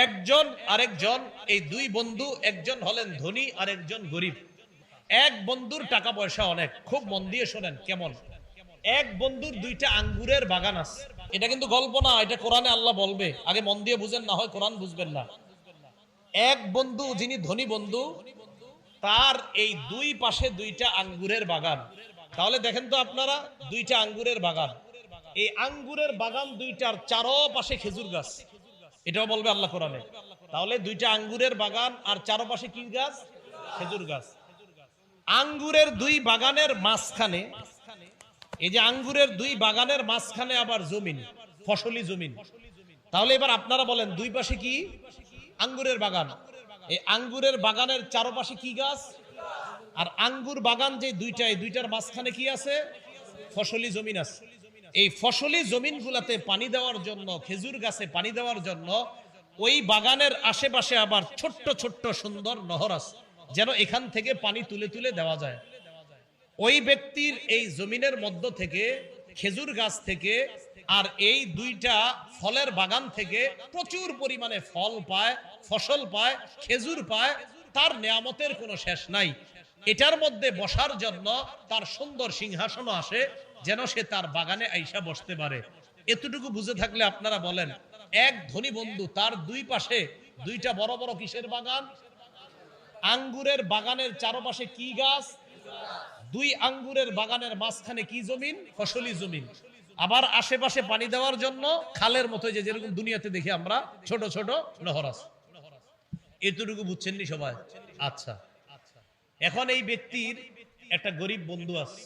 একজন আরেকজন, এই দুই বন্ধু, একজন হলেন ধনী আর একজন গরিব। এক বন্ধুর টাকা পয়সা অনেক। খুব মন দিয়ে শোনেন কেমন। এক বন্ধুর দুইটা আঙ্গুরের বাগান আছে। এটা কিন্তু গল্প না, এটা কোরআনে আল্লাহ বলবে, আগে মন দিয়ে বুঝেন, না হয় কোরআন বুঝবেন না। এক বন্ধু যিনি ধনী বন্ধু, তার এই দুই পাশে দুইটা আঙ্গুরের বাগান। তাহলে দেখেন তো আপনারা, দুইটা আঙ্গুরের বাগান, এই আঙ্গুরের বাগান দুইটার চারপাশে খেজুর গাছ, এটাও বলবে আল্লাহ কোরআনে। তাহলে দুইটা আঙ্গুরের বাগান আর চারপাশে কি গাছ? খেজুর গাছ। আঙ্গুরের দুই বাগানের মাঝখানে, এই যে আঙ্গুরের দুই বাগানের মাঝখানে আবার জমিন, ফসলি জমিন। তাহলে এবার আপনারা বলেন, দুই পাশে কি? আঙ্গুরের বাগান। এই আঙ্গুরের বাগানের চারপাশে কি গাছ? আর আঙ্গুর বাগান যে দুইটা, এই দুইটার মাঝখানে কি আছে? ফসলি জমিন আছে। এই ফসলি জমিনগুলাতে পানি দেওয়ার জন্য, খেজুর গাছে পানি দেওয়ার জন্য ওই বাগানের আশেপাশে আবার ছোট্ট ছোট্ট সুন্দর নহর আছে, যেন এখান থেকে পানি তুলে তুলে দেওয়া যায়। ওই ব্যক্তির এই জমিনের মধ্য থেকে, খেজুর গাছ থেকে আর এই দুইটা ফলের বাগান থেকে প্রচুর পরিমাণে ফল পায়, ফসল পায়, খেজুর পায়। তার নিয়ামতের কোনো শেষ নাই। এটার মধ্যে বসার জন্য তার সুন্দর সিংহাসন আসে, যেন সে তার বাগানে আইসা বসতে পারে। এতটুকু বুঝে থাকলে আপনারা বলেন, এক ধনী বন্ধু, তার দুই পাশে দুইটা বড় বড় কিসের বাগান? আঙ্গুরের বাগানের চারপাশে কি গাছ? দুই আঙ্গুরের বাগানের মাঝখানে কি জমিন? ফসলি জমিন। আবার আশেপাশে পানি দেওয়ার জন্য খালের মতো, যে যেরকম দুনিয়াতে দেখি আমরা ছোট ছোট নহর আছে। এতটুকু বুঝছেন নি সবাই? আচ্ছা, এখন এই ব্যক্তির একটা গরিব বন্ধু আছে।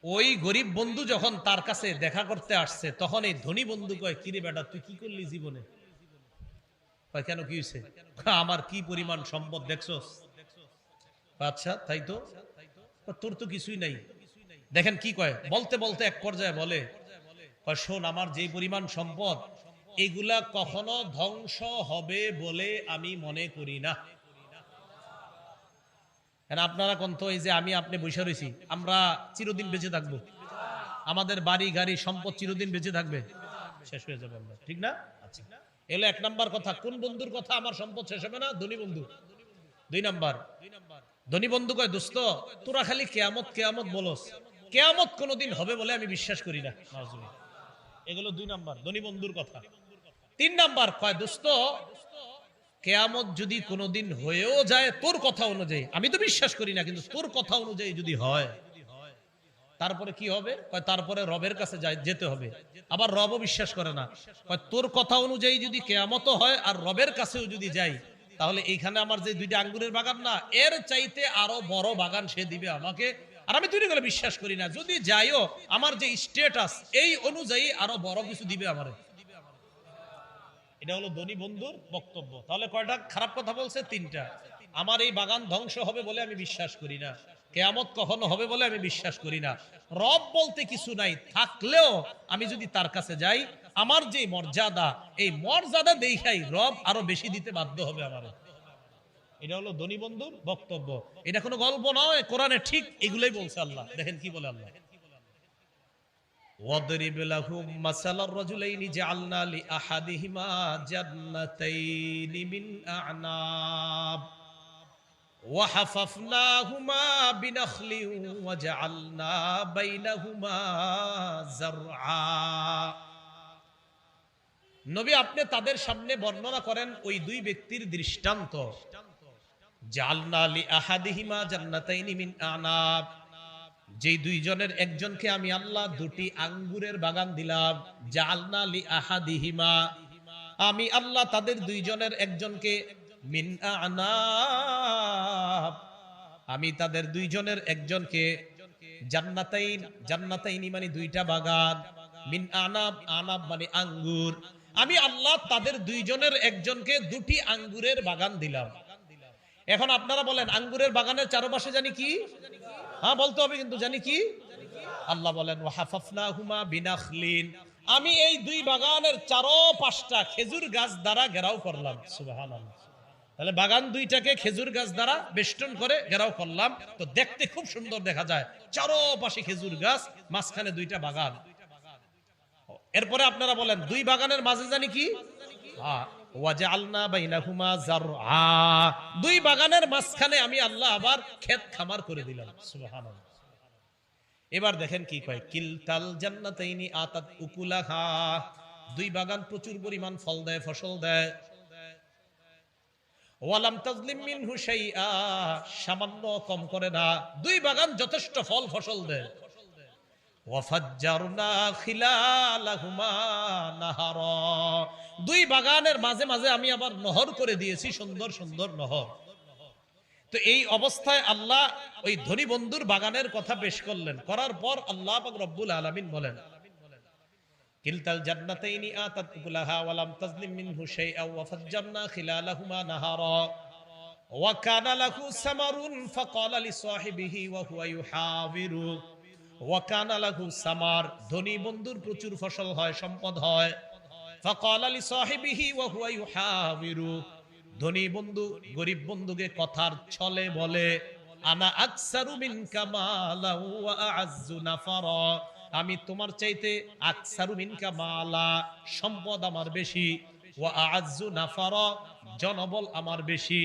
ওই গরিব বন্ধু যখন তার কাছে দেখা করতে আসছে, তখন এই ধনী বন্ধু কয়, কিরে বেটা, তুই কি করলি জীবনে? কয়, কেন, কি হয়েছে? আমার কি পরিমাণ সম্পদ দেখছস? আচ্ছা, তাই তো। তোর তো কিছুই নাই। দেখেন কি কয়, বলতে বলতে এক পর্যায়ে বলে, শোন, আমার যে পরিমাণ সম্পদ, এগুলা কখনো ধ্বংস হবে বলে আমি মনে করি না। আপনারা কোন তো, এই যে আমি আপনি বসে রয়েছি, আমরা চিরদিন বেঁচে থাকবো? আমাদের বাড়ি গাড়ি সম্পদ চিরদিন বেঁচে থাকবে? শেষ হয়ে যাবে আমরা, ঠিক না? আচ্ছা, এলো এক নাম্বার কথা। কোন বন্ধুর কথা আমার সম্পদ শেষ হবে না? ধনী বন্ধু। দুই নাম্বার, ধনী বন্ধু কয়, দোস্ত, তোরা খালি কেয়ামত কেয়ামত বলস, কেয়ামত কোনোদিন হবে বলে আমি বিশ্বাস করি না। এগুলো দুই নাম্বার, ধনী বন্ধুর কথা। তিন নাম্বার কয়, দোস্ত, কেয়ামত যদি কোনোদিন হয়েও যায় তোর কথা অনুযায়ী, আমি তো বিশ্বাস করি না, কিন্তু তোর কথা অনুযায়ী যদি হয়, তারপরে কি হবে? তারপরে রবের কাছে যেতে হবে। আবার রবও বিশ্বাস করে না। তোর কথা অনুযায়ী যদি কেয়ামত হয় আর রবের কাছেও যদি যাই, তাহলে এইখানে আমার যে দুইটা আঙ্গুরের বাগান না, এর চাইতে আরো বড় বাগান সে দিবে আমাকে। আর আমি তৈরি করে বিশ্বাস করি না, যদি যাইও আমার যে স্টেটাস, এই অনুযায়ী আরো বড় কিছু দিবে আমারে। এটা হলো ধনী বন্ধুর বক্তব্য। তাহলে কয়টা খারাপ কথা বলছে? তিনটা। আমার এই বাগান ধ্বংস হবে বলে আমি বিশ্বাস করি না, কিয়ামত কখনো হবে বলে আমি বিশ্বাস করি না, রব বলতে কিছু নাই, থাকলেও আমি যদি তার কাছে যাই, আমার যে মর্যাদা, এই মর্যাদা দেখাই রব আরো বেশি দিতে বাধ্য হবে আমারে। এটা হলো ধনী বন্ধুর বক্তব্য। এটা কোনো গল্প নয়, কোরআনে ঠিক এগুলোই বলছে আল্লাহ। দেখেন কি বলে আল্লাহ, وَاضْرِبْ لَهُمْ مَثَلَ الرَّجُلَيْنِ جَعَلْنَا لِأَحَدِهِمَا جَنَّتَيْنِ مِنْ أَعْنَابٍ وَحَفَفْنَاهُمَا بِنَخْلٍ وَجَعَلْنَا بَيْنَهُمَا زَرْعًا। নবী, আপনি তাদের সামনে বর্ণনা করেন ওই দুই ব্যক্তির দৃষ্টান্ত। জাআলনা লিআহাদিহিমা জান্নাতাইনি মিন আ'নাব, যে দুইজনের একজনকে আমি আল্লাহ দুটি আঙ্গুরের বাগান দিলাম। জাআলনা লিআহাদিহিমা, আমি আল্লাহ তাদের দুইজনের একজনকে, মিন আ'নাব, আমি তাদের দুইজনের একজনকে, জান্নাতাইন, জান্নাতাইনি মানে দুইটা বাগান, মিন আ'নাব, আ'নাব মানে আঙ্গুর, আমি আল্লাহ তাদের দুইজনের একজনকে দুটি আঙ্গুরের বাগান দিলাম। এখন আপনারা বলেন, আঙ্গুরের বাগানের চারপাশে জানি কি? হ্যাঁ, বলতে হবে কিন্তু, জানি কি? আল্লাহ বলেন, ওয়াহাফাফনাহুমা বিনাখলিন, আমি এই দুই বাগানের চারপাশটা খেজুর গাছ দ্বারা ঘেরাও করলাম। সুবহানাল্লাহ। তাহলে বাগান দুইটাকে খেজুর গাছ দ্বারা বেষ্টন করে ঘেরাও করলাম, তো দেখতে খুব সুন্দর দেখা যায়। চারপাশে খেজুর গাছ, মাঝখানে দুইটা বাগান। এরপরে আপনারা বলেন, দুই বাগানের মাঝে জানি কি? ওয়াজআলনা বাইনাহুমা যারআ, দুই বাগানের মাঝখানে আমি আল্লাহ আবার ক্ষেত খামার করে দিলাম। সুবহানাল্লাহ। এবার দেখেন কি কয়, কিলতাল জান্নাতাইনি আতাত উকুলাহা, দুই বাগান প্রচুর পরিমাণ ফল দেয়, ফসল দেয়। ওয়ালাম তাজলিম মিনহু শাইআ, সামান্য কম করে না, দুই বাগান যথেষ্ট ফল ফসল দেয়। ওয়াফাজ্জারনা খিলালাহুমা নাহারা, দুই বাগানের মাঝে মাঝে আমি আবার নহর করে দিয়েছি, সুন্দর সুন্দর নহর। তো এই অবস্থায় আল্লাহ ওই ধনী বন্ধুর বাগানের কথা পেশ করলেন, করার পর আল্লাহ পাক রব্বুল আলামিন বলেন, কিলতাল জান্নাতাইনি আতাত উকুলাহা ওয়ালাম তাজলিম মিনহু শাইআ ওয়াফাজ্জারনা খিলালাহুমা নাহারা ওয়া কানা লাহু সামারুন ফাকালা লিসাহিবিহি ওয়া হুয়া ইউহাবিরু ওয়া কানা লাহু সামার, ধনী বন্ধুর প্রচুর ফসল হয়, সম্পদ হয়। ফাকালা লিসাহিবিহি ওয়া হুয়া ইউহাবিরু, ধনী বন্ধু গরিব বন্ধুকে কথার ছলে বলে, আনা আকসারু মিনকা মালা ওয়া আ'আজ্জু নাফারা, আমি তোমার চাইতে আকসারু মিনকা মালা, সম্পদ আমার বেশি, ওয়া আ'আজ্জু নাফারা, জনবল আমার বেশি।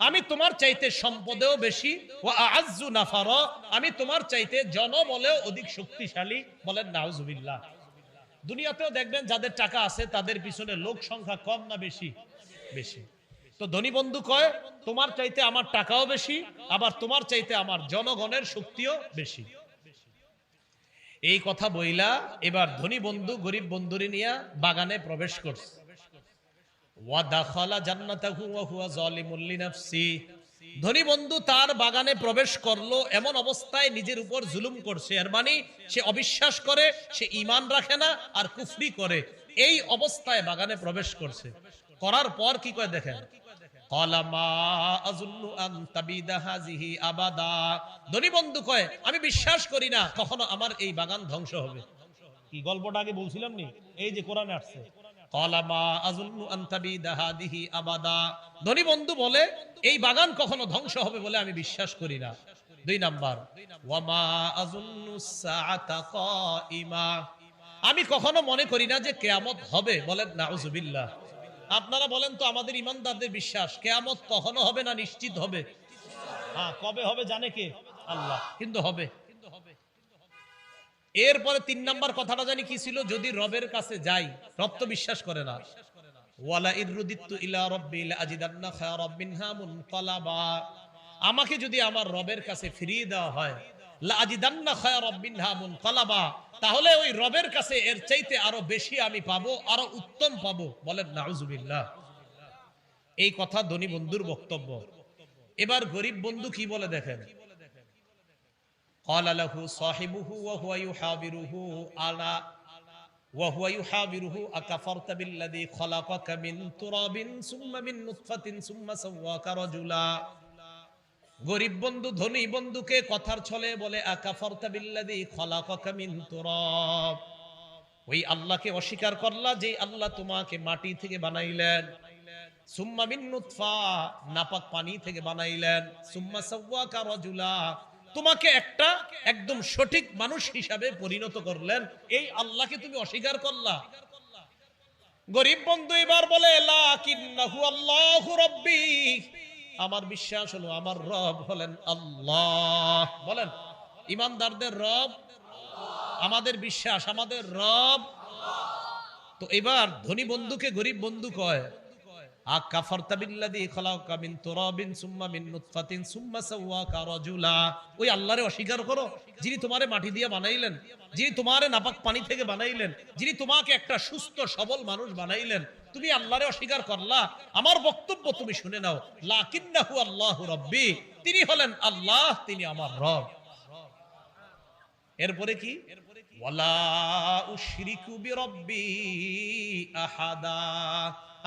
আমি তোমার চাইতে সম্পদেও বেশি, ওয়া আ'আজ্জু নাফারা, আমি তোমার চাইতে জনবলেও অধিক শক্তিশালী। বলেন নাউজুবিল্লাহ। দুনিয়াতেও দেখবেন যাদের টাকা আছে তাদের পিছনে লোক সংখ্যা কম না বেশি? বেশি। তো ধনী বন্ধু কয়, তোমার চাইতে আমার টাকাও বেশি, আবার তোমার চাইতে আমার জনগণের শক্তিও বেশি। এই কথা বইলা এবার ধনী বন্ধু গরিব বন্ধুরে নিয়ে বাগানে প্রবেশ করছে। ওয়া দাখালা জান্নাতাহু ওয়া হুয়া যালিমুল লিনাফসি, ধনী বন্ধু তার বাগানে প্রবেশ করলো, এমন অবস্থায় নিজের উপর জুলুম করছে। এর মানে সে অবিশ্বাস করে, সে ঈমান রাখে না, আর কুফরি করে। এই অবস্থায় বাগানে প্রবেশ করছে। করার পর কি কয় দেখেন, ক্বালা মা আযুন্নু আন তাবিদা হাযিহি আবাদা, ধনী বন্ধু কয়, আমি বিশ্বাস করি না কখনো আমার এই বাগান ধ্বংস হবে। কি গল্পটা আগে বলছিলাম নি, এই যে কোরআনে আসছে, ক্বালা মা আযুন্নু আন তাবিদা হাযিহি আবাদা, ধনী বন্ধু বলে এই বাগান কখনো ধ্বংস হবে বলে আমি বিশ্বাস করি না। দুই নাম্বার, ওয়া মা আযুন্নু সাআতা কাইমা, আমি কখনো মনে করি না যে কিয়ামত হবে। বলেন নাউজুবিল্লাহ। আপনারা বলেন তো, আমাদের ইমানদারদের বিশ্বাস কিয়ামত কখনো হবে না নিশ্চিত হবে? হ্যাঁ, কবে হবে জানে কে? আল্লাহ, কিন্তু হবে। এরপরে 3 নাম্বার কথাটা জানি কি ছিল, যদি রবের কাছে যাই, রব তো বিশ্বাস করে না। ওয়ালা ইরুদিতু ইলা রাব্বি লাআজিদান্না খায়রাম মিনহা মুনকালাবা, আমাকে যদি আমার রবের কাছে ফিরিয়ে দেওয়া হয়, লাআজিদান্না খায়রাম মিনহা মুনকালাবা, তাহলে ওই রবের কাছে এর চাইতে আরো বেশি আমি পাবো, আরো উত্তম পাবো। বলেন নাউজুবিল্লাহ। এই কথা ধনী বন্ধুর বক্তব্য। এবার গরিব বন্ধু কি বলে দেখেন, ক্বালা লাহু সাহিবুহু ওয়া হুয়া ইউহাবিরুহু আলা ওয়া হুয়া ইউহাবিরুহু আকাফারতা বিল্লাযী খালাকাকা মিন তুরাবিন সুম্মা মিন নুতফাতিন সুম্মা সাওয়াকা রাজুলা, গরিব বন্ধু ধনী বন্ধুকে কথার ছলে বলে, আকাফারতা বিল্লাযী খালাকাকা মিন তুরাব, ওই আল্লাহকে অস্বীকার করলা যে আল্লাহ তোমাকে মাটি থেকে বানাইলেন, সুম্মা মিন নুতফা, নাপাক পানি থেকে বানাইলেন, সুম্মা সাওয়াকা রাজুলা, তোমাকে একটা একদম সঠিক মানুষ হিসাবে পরিণত করলেন, এই আল্লাহকে তুমি অস্বীকার করলা। গরিব বন্ধু এবার বলে, লাকিন্নাহু আল্লাহু রাব্বি, আমার বিশ্বাস হলো আমার রব হলেন আল্লাহ। বলেন, ইমানদারদের রব আমাদের বিশ্বাস, আমাদের রব। তো এবার ধনী বন্ধুকে গরিব বন্ধু কয়, আকাফারতা বিল্লাযী খালাকাকা মিন তুরাবিন সুম্মা মিন নুতফাতিন সুম্মা সাওয়াকা রাজুলা, ওই আল্লাহরে অস্বীকার করো যিনি তোমারে মাটি দিয়ে বানাইলেন, যিনি তোমারে নাপাক পানি থেকে বানাইলেন, যিনি তোমাকে একটা সুস্থ সবল মানুষ বানাইলেন, তুমি আল্লাহরে অস্বীকার করলা। আমার বক্তব্য তুমি শুনে নাও, লাকিন্নাহু আল্লাহু রাব্বি, তিনি হলেন আল্লাহ, তিনি আমার রব। এরপরে কি, ওয়ালা উশরিকু বিরাব্বি আহাদা,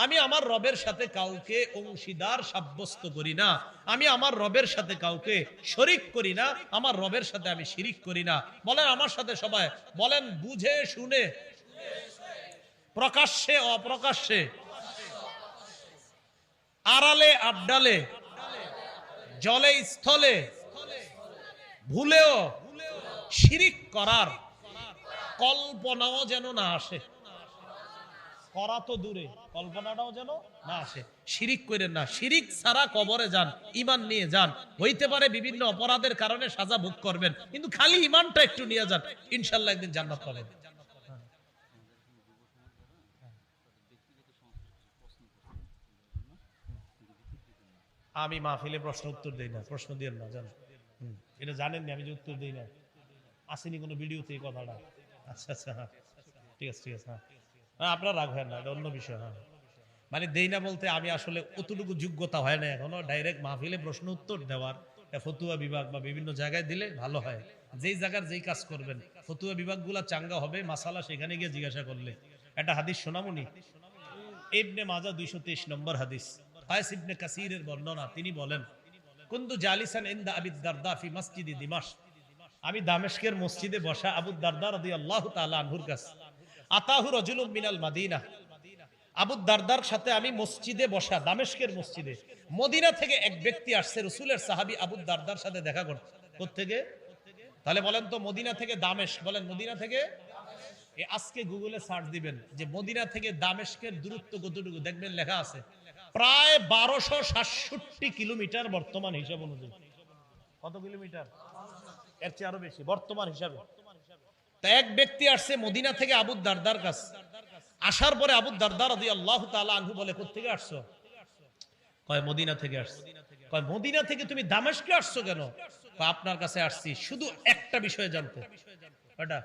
আমি আমার রবের সাথে কাউকে অংশীদার সাব্যস্ত করি না, আমি আমার রবের সাথে কাউকে শরীক করি না, আমার রবের সাথে আমি শিরিক করি না। বলেন আমার সাথে সবাই, বলেন বুঝে শুনে, প্রকাশ্যে অপ্রকাশ্যে, আড়ালে আবডালে, জলে স্থলে, ভুলেও শিরিক করার কল্পনাও যেন না আসে। করা তো দূরে, কল্পনাটাও যেন না আসে। শিরিক করেন না, শিরিক ছাড়া কবরে যান, ঈমান নিয়ে যান। হইতে পারে বিভিন্ন অপরাধের কারণে সাজা ভোগ করবেন, কিন্তু খালি ঈমানটা একটু নিয়ে যান, ইনশাআল্লাহ একদিন জান্নাত পাবেন। আমি মাহফিলে প্রশ্ন উত্তর দেই না, প্রশ্ন দিয়েন না, জান এটা জানেননি আমি যে উত্তর দেই না। আসেনি কোনো ভিডিওতে এই কথাটা? আচ্ছা আচ্ছা, হ্যাঁ ঠিক আছে ঠিক আছে, হ্যাঁ হ্যাঁ আপনারা রাখবেন না, এটা অন্য বিষয়। হ্যাঁ মানে দেই না বলতে আমি আসলে অতটুকু যোগ্যতা হয় না এখনো ডাইরেক্ট মাহফিলে প্রশ্ন উত্তর দেওয়ার। ফতুয়া বিভাগ বা বিভিন্ন জায়গায় দিলে ভালো হয়, যেই জায়গার যেই কাজ করবেন ফতুয়া বিভাগগুলা চাঙ্গা হবে, মাসালা সেখানে গিয়ে জিজ্ঞাসা করলে। একটা হাদিস শোনামুনি, ইবনে মাজাহ 223 নম্বর হাদিস, কায়েস ইবনে কাসিরের বর্ণনা। তিনি বলেন, কুনতু জালিসান ইনদা আবি দারদা ফি মসজিদি দিমাশক, আমি দামেস্কের মসজিদে বসা আবু দারদা রাদিয়াল্লাহু তাআলা আনহুর কাছে। আতাহু রাজুলুম মিনাল মাদিনা, আবু দারদার সাথে আমি মসজিদে বসা, দামেস্কের মসজিদে। মদিনা থেকে এক ব্যক্তি আসছে, রাসূলের সাহাবী আবু দারদার সাথে দেখা করতে। কোত্থেকে? তাহলে বলেন তো, মদিনা থেকে দামেস্ক, বলেন মদিনা থেকে। আজকে গুগলে সার্চ দিবেন যে মদিনা থেকে দামেস্কের দূরত্ব কতটুকু, দেখবেন লেখা আছে প্রায় 1267 কিলোমিটার বর্তমান হিসাব অনুযায়ী। কত কিলোমিটার? এর চেয়ে আরো বেশি বর্তমান হিসাবে। তা এক ব্যক্তি আসছে মদিনা থেকে আবু দারদার কাছে। আসার পরে আবু দারদা রাদিয়াল্লাহু তাআলা আনহু বলে, কোত্থেকে আসছো? কয় মদিনা থেকে আসছি। কয় মদিনা থেকে তুমি দামেস্কে আসছো কেন? কয় আপনার কাছে আসছি শুধু একটা বিষয় জানতে। কয়টা?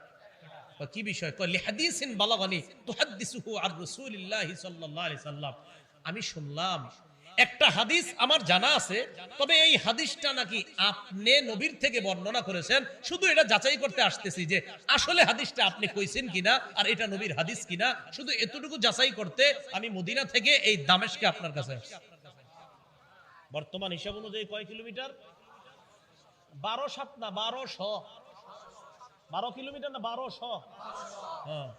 কি বিষয়? কয় লিহাদিসিন বালাগানি তুহাদ্দিসুহু আন রাসূলিল্লাহি সাল্লাল্লাহু আলাইহি সাল্লাম, আমি শুনলাম একটা হাদিস আমার জানা আছে, তবে এই হাদিসটা নাকি আপনি নবীর থেকে বর্ণনা করেছেন, শুধু এটা যাচাই করতে আসতেছি যে আসলে হাদিসটা আপনি কইছেন কিনা আর এটা নবীর হাদিস কিনা, শুধু এতটুকু যাচাই করতে আমি মদিনা থেকে এই দামেস্কে আপনার কাছে আসছি। বর্তমান হিসাব অনুযায়ী কয় কিলোমিটার? 12 না 1200, 12 কিলোমিটার না 1200। হ্যাঁ,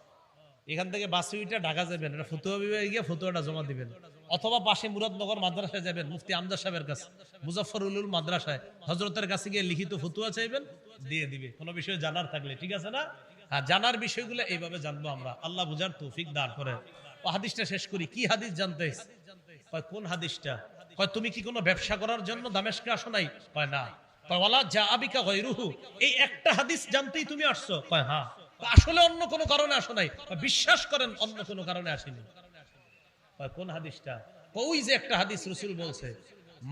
এখান থেকে বাসে উঠে ঢাকা যাবেন, এটা ফতুয়া বিভাগে গিয়ে ফতুয়াটা জমা দিবেন, অথবা পাশে মুরাদনগর মাদ্রাসায় যাবেন, মুফতি আমজাদ সাহেবের কাছে, মুজাফফরুল উলুম মাদ্রাসায় হযরতের কাছে গিয়ে লিখিত ফতুয়া চাইবেন, দিয়ে দিবে, কোনো বিষয় জানার থাকলে। ঠিক আছে না? হ্যাঁ, জানার বিষয়গুলো এইভাবে জানবো আমরা, আল্লাহ বুঝার তৌফিক দান করেন। ও হাদিসটা শেষ করি। কি হাদিস জানতে? কয় কোন হাদিসটা? কয় তুমি কি কোনো ব্যবসা করার জন্য দামেস্কে আসো নাই? কয় না। কয় ওয়ালা জাআবিকা গায়রুহু, এই একটা হাদিস জানতেই তুমি আসছো? কয় হ্যাঁ। আসলে অন্য কোনো কারণে আসো নাই? বিশ্বাস করেন অন্য কোনো কারণে আসেনি। কোন হাদিসটা? ওই যে একটা হাদিস রাসূল বলছে,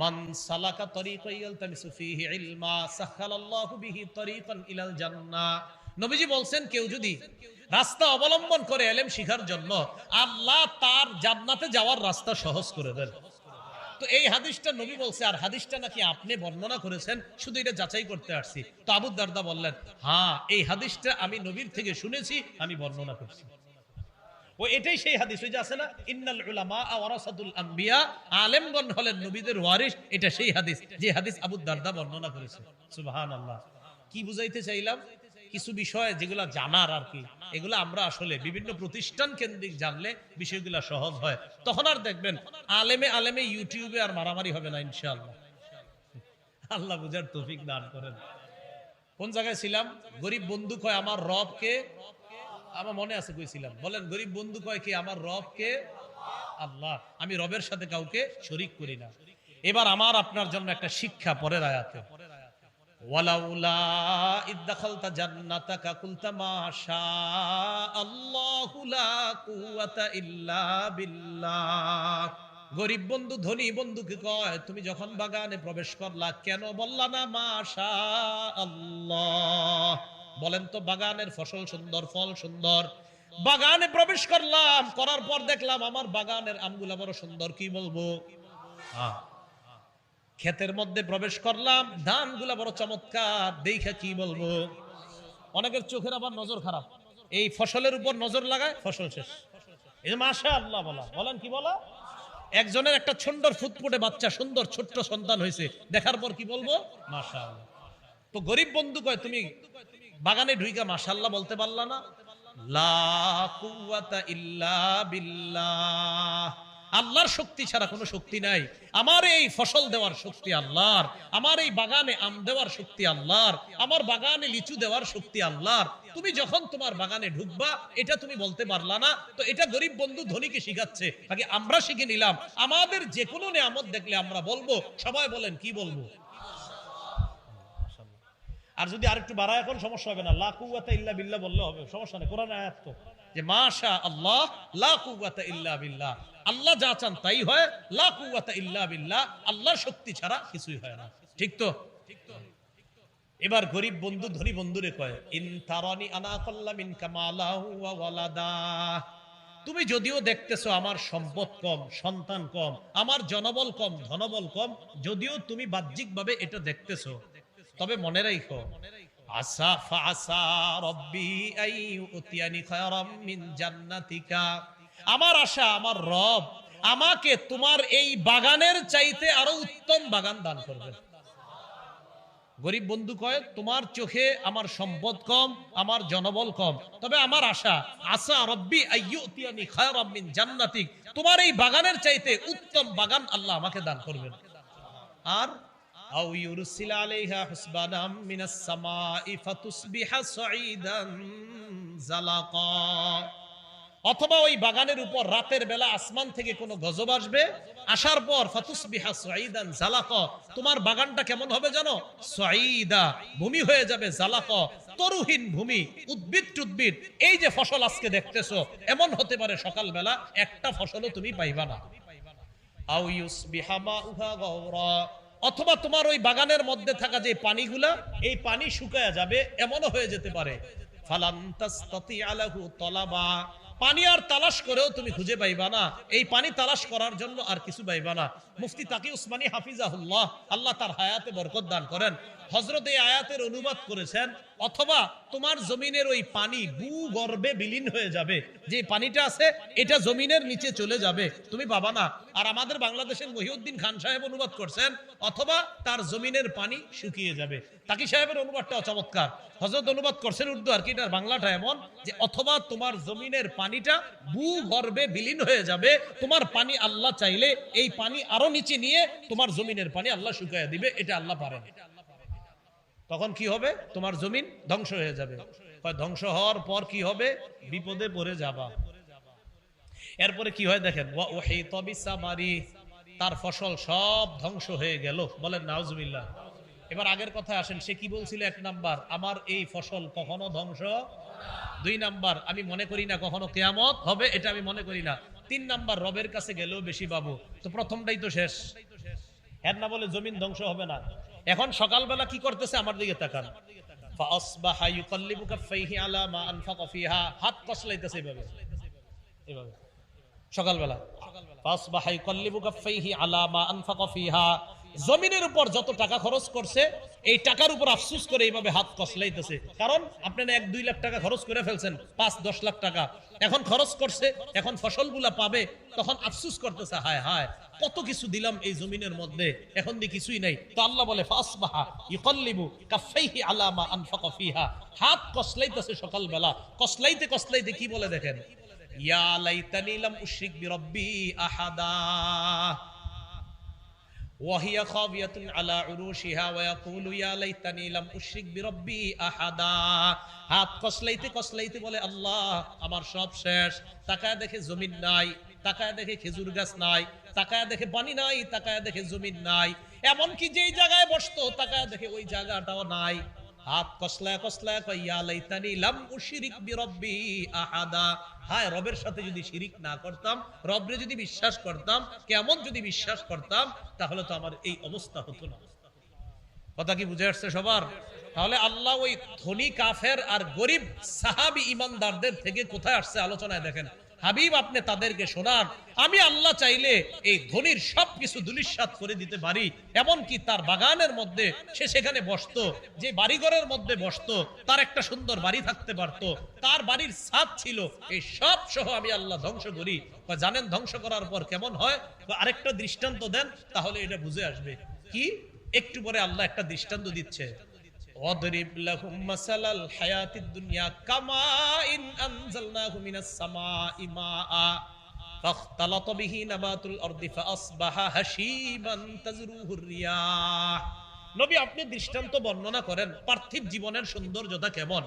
মান সালাকা তরিকান ইয়ালতামিসু ফীহি ইলমা সাখালাল্লাহু বিহি তরিকান ইলাল জান্নাহ। নবীজি বলছেন, কেউ যদি রাস্তা অবলম্বন করে ইলম শিখার জন্য, আল্লাহ তার জান্নাতে যাওয়ার রাস্তা সহজ করে দেন। তো এই হাদিসটা নবী বলছে, আর হাদিসটা নাকি আপনি বর্ণনা করেছেন, শুধু এটা যাচাই করতে আসছি। তো আবু দারদা বললেন, হ্যাঁ এই হাদিসটা আমি নবীর থেকে শুনেছি, আমি বর্ণনা করছি। ও এটাই সেই হাদিস, ওই যে আছে না, ইন্নাল উলামা ওয়ারাসাতুল আম্বিয়া, আলেমগণ হলেন নবীদের ওয়ারিস। এটা সেই হাদিস, যে হাদিস আবু দারদা বর্ণনা করেছে। সুবহানাল্লাহ। কি বুঝাইতে চাইলাম? কিছু বিষয় যেগুলা জানার আর কি, এগুলো আমরা আসলে বিভিন্ন প্রতিষ্ঠান কেন্দ্রিক জানলে বিষয়গুলো সহজ হয়। তখন আর দেখবেন আলেমে আলেমে ইউটিউবে আর মারামারি হবে না ইনশাআল্লাহ। আল্লাহ বুঝার তৌফিক দান করেন। কোন জায়গায় ছিলাম? গরিব বন্ধু কয় আমার রবকে, আমার মনে আছে কইছিলাম, বলেন গরিব বন্ধু কয় কি? আমার রবকে আল্লাহ। আমি রবের সাথে কাউকে শরীক করি না। এবার আমার আপনার জন্য একটা শিক্ষা, পরের আয়াতে, ওয়ালাউলা ইদখালতা জান্নাতাকা কুলতা মাশা আল্লাহু লা কুওয়াতা ইল্লা বিল্লাহ। গরিব বন্ধু ধনী বন্ধুকে কয়, তুমি যখন বাগানে প্রবেশ করলা কেন বললা না মাশা আল্লাহ? বলেন তো, বাগানের ফসল সুন্দর, ফল সুন্দর, বাগানে প্রবেশ করলাম, করার পর দেখলাম আমার বাগানের আমগুলা বড় সুন্দর, কি বলবো? ক্ষেতের মধ্যে প্রবেশ করলাম, ধানগুলা বড় চমৎকার, দেখা কি বলবো? অনেকের চোখের আবার নজর খারাপ, এই ফসলের উপর নজর লাগায়, ফসল শেষ। এই যে মাশাআল্লাহ বলা, বলেন কি বলা? একজনের একটা সুন্দর ফুটফুটে বাচ্চা, সুন্দর ছোট্ট সন্তান হয়েছে, দেখার পর কি বলবো? মাশাআল্লাহ। তো গরিব বন্ধু কয়, তুমি বাগানে ঢুইকা মাশাআল্লাহ বলতে পারলা না? লা কুওয়াতা ইল্লা বিল্লাহ। আল্লাহর শক্তি ছাড়া কোনো শক্তি নাই। আমার এই ফসল দেওয়ার শক্তি আল্লাহর, আমার এই বাগানে আম দেওয়ার শক্তি আল্লাহর, আমার বাগানে লিচু দেওয়ার শক্তি আল্লাহর। তুমি যখন তোমার বাগানে ঢুকবা এটা তুমি বলতে পারলা না, তো এটা গরিব বন্ধু ধনীকে শিখাচ্ছে, আগে আমরা শিখে নিলাম। আমাদের যে কোনো নিয়ামত দেখলে আমরা বলবো, সবাই বলেন কি বলবো? আর যদি আরেকটু বাড়ায় এখন সমস্যা হবে না, লা কুওয়াতা ইল্লা বিল্লাহ বললে হবে, সমস্যা নেই। কোরআন আয়াত তো যে মাশা আল্লাহ লা কুওয়াতা ইল্লা বিল্লাহ, আল্লাহ যা চান তাই হয়, লা কুওয়াতা ইল্লা বিল্লাহ, আল্লাহর শক্তি ছাড়া কিছুই হয় না। ঠিক তো? এবার গরিব বন্ধু ধনী বন্ধুরে কয়, ইন তারানি আনা আকাল্লা মিনকা মালাহু ওয়া ওয়ালাদা, তুমি যদিও দেখতেছো আমার সম্পদ কম, সন্তান কম, আমার জনবল কম, ধনবল কম, যদিও তুমি বাহ্যিকভাবে এটা দেখতেছো, তবে মনে রাখো আসা ফাসা রব্বি আইয়ুতিয়ানি খায়রাম মিন জান্নাতিকা, আমার আশা আমার রব আমাকে তোমার এই বাগানের চাইতে আরো উত্তম বাগান দান করবে। গরিব বন্ধু কয়, তোমার চোখে আমার সম্পদ কম, আমার জনবল কম, তবে আমার আশা আসা রব্বি আইয়ুতিয়ানি খায়রাম মিন জান্নাতিক, তোমার এই বাগানের চাইতে উত্তম বাগান আল্লাহ আমাকে দান করবেন। আর আও ইউরসিল আলাইহা হুসবানাম মিনাস সামাই ফাতুসবিহা সাঈদান জালাকা, অথবা ওই বাগানের উপর রাতের বেলা আসমান থেকে কোনো গজব আসবে, আসার পর ফাতুসবিহা সাঈদান জালাকা, তোমার বাগানটা কেমন হবে জানো? সাঈদা, ভূমি হয়ে যাবে, জালাকা, তরুহীন ভূমি, উদ্ভিদ টুদ্ভিদ, এই যে ফসল আজকে দেখতেছো, এমন হতে পারে সকালবেলা একটা ফসলও তুমি পাইবা না। আও ইউসবিহা মাউহা গাওরা, অথবা তোমার ওই বাগানের মধ্যে থাকা যে পানিগুলা, এই পানি শুকায়া যাবে, এমনও হয়ে যেতে পারে। ফালান তাসতাতিআ লাহু তালাবা, পানি আর তালাশ করেও তুমি খুঁজে পাইবা না, এই পানি তালাশ করার জন্য আর কিছু পাইবা না। মুফতি তাকি উসমানী হাফিজাহুল্লাহ, আল্লাহ তার হায়াতে বরকত দান করেন, হযরত এই আয়াতের অনুবাদ করেছেন, অথবা তোমার জমিনের ওই পানি ভূগর্ভে বিলীন হয়ে যাবে, যে পানিটা আছে এটা জমিনের নিচে চলে যাবে, তুমি পাবা না। আর আমাদের বাংলাদেশের মহিউদ্দিন খান সাহেব অনুবাদ করছেন, অথবা তার জমিনের পানি শুকিয়ে যাবে। তাকি সাহেবের অনুবাদটা চমৎকার, হযরত অনুবাদ করছেন উর্দু, আর কি এটার বাংলাটা এমন যে অথবা তোমার জমিনের পানিটা ভূগর্ভে বিলীন হয়ে যাবে, তোমার পানি আল্লাহ চাইলে এই পানি আরো নিচে নিয়ে তোমার জমিনের পানি আল্লাহ শুকিয়ে দিবে, এটা আল্লাহ পারেন। তখন কি হবে? তোমার জমিন ধ্বংস হয়ে যাবে। ধ্বংস হওয়ার পর কি হবে? বিপদে পড়ে যাবা। এরপরে কি হয় দেখেন, ওয়া উহিতা বিসামারি, তার ফসল সব ধ্বংস হয়ে গেল, বলেন নাউজুবিল্লাহ। এবার আগের কথায় আসেন, সে কি বলছিল? এক নাম্বার, আমার এই ফসল কখনো ধ্বংস, দুই নাম্বার, আমি মনে করি না কখনো কিয়ামত হবে, এটা আমি মনে করি না, তিন নাম্বার, রবের কাছে গেলেও বেশি পাবো। তো প্রথমটাই তো শেষ, এর না বলে জমিন ধ্বংস হবে না। এখন সকালবেলা কি করতেছে? আমার দিকে তাকান, ফাসবাহা ইউকাল্লিবু কাফাইহি আলা মা আনফাকা ফিহা, হাত কসলাইতেছে এভাবে এভাবে সকালবেলা, ফাসবাহা ইউকাল্লিবু কাফাইহি আলা মা আনফাকা ফিহা, জমিনের উপর যত টাকা খরচ করছে এই টাকার উপর আফসোস করে এইভাবে হাত কসলাইতেছে। কারণ আপনি না 1-2 লাখ টাকা খরচ করে ফেলছেন, 5-10 লাখ টাকা এখন খরচ করছে, এখন ফসলগুলা পাবে, তখন আফসোস করতেছে, হায় হায় কত কিছু দিলাম এই জমিনের মধ্যে, এখন দিয়ে কিছুই নাই। তো আল্লাহ বলে ফাসবাহা ইউকাল্লিবু কাফাইহি আলা মা আনফাকা ফিহা, হাত কসলাইতেছে সকালবেলা, কসলাইতে কসলাইতে কি বলে দেখেন, ইয়া লাইতানি লাম উশরিক বিরাব্বি আহাদা ওয়াহিয়া খাবিয়াতুন আলা উরুশিহা ওয়া ইয়াকুলু ইয়া লাইতানি লাম উশরিক বিরাব্বি আহাদা, হাত কসলাইতে কসলাইতে বলে আল্লাহ আমার সব শেষ, তাকায় দেখে জমিন নাই, তাকায় দেখে খেজুর গাছ নাই, তাকায় দেখে পানি নাই, তাকায় দেখে জমিন নাই, এমনকি যেই জায়গায় বসতো তাকায় দেখে ওই জায়গাটাও নাই। হাত কসলায় কসলায় কয় ইয়া লাইতানি লাম উশরিক বিরাব্বি আহাদা, হায় রবের সাথে যদি শিরিক না করতাম, রবরে যদি বিশ্বাস করতাম, কেমন যদি বিশ্বাস করতাম, তাহলে তো আমার এই অবস্থা হতো না। কথা কি বুঝে আসছে সবার? তাহলে আল্লাহ ওই ধনী কাফের আর গরিব সাহাবী ইমানদারদের থেকে কোথায় আসছে আলোচনায় দেখেন, হাবিব আপনি তাদেরকে শোনান, আমি আল্লাহ চাইলে এই ধনীর সবকিছু দুলিশাত করে দিতে পারি, এমনকি তার বাগানের মধ্যে সে সেখানে বসতো, যে বাড়িঘরের মধ্যে বসতো তার একটা সুন্দর বাড়ি থাকতে পারতো, তার বাড়ির ছাদ ছিল, এই সব সহ আমি আল্লাহ ধ্বংস করি। জানেন ধ্বংস করার পর কেমন হয়? আরেকটা দৃষ্টান্ত দেন, তাহলে এটা বুঝে আসবে। কি? একটু পরে আল্লাহ একটা দৃষ্টান্ত দিচ্ছে, ওয়াদরিব লাহুম মাসালাল হায়াতিদ দুনিয়া কামা ইন আনজালনাহু মিনাস সামাই মাআ, ফাখতালাতা বিহি নাবাতুল আরদি ফাআসবাহা হাশীমান তাজরুহুর রিয়াহ। নবী আপনি দৃষ্টান্ত বর্ণনা করেন পার্থিব জীবনের সৌন্দর্যতা কেমন।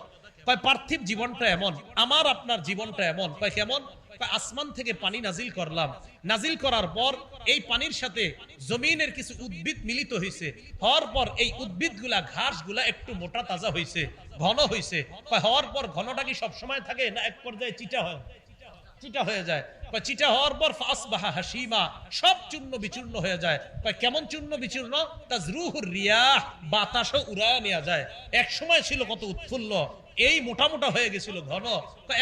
কয় পার্থিব জীবনটা এমন, আমার আপনার জীবনটা এমন। কয় কেমন? কয় আসমান থেকে পানি নাজিল করলাম, নাজিল করার পর এই পানির সাথে জমিনের কিছু উদ্ভিদ মিলিত হয়েছে, হওয়ার পর এই উদ্ভিদগুলা ঘাসগুলা একটু মোটা তাজা হয়েছে, ঘন হয়েছে। কয় হওয়ার পর ঘনটা কি সবসময় থাকে না এক পর্যায়ে চিটা হয়? চিটা হয়ে যায়। কয় চিটা হওয়ার পর ফাসবাহা হাসিমা, সব চূর্ণ বিচূর্ণ হয়ে যায়। কয় কেমন চূর্ণ বিচূর্ণ? তাজরুহুর রিয়াহ, বাতাসও উড়ায় নেওয়া যায়। এক সময় ছিল কত উৎফুল্ল, এই মোটা মোটা হয়ে গেছিল ঘন,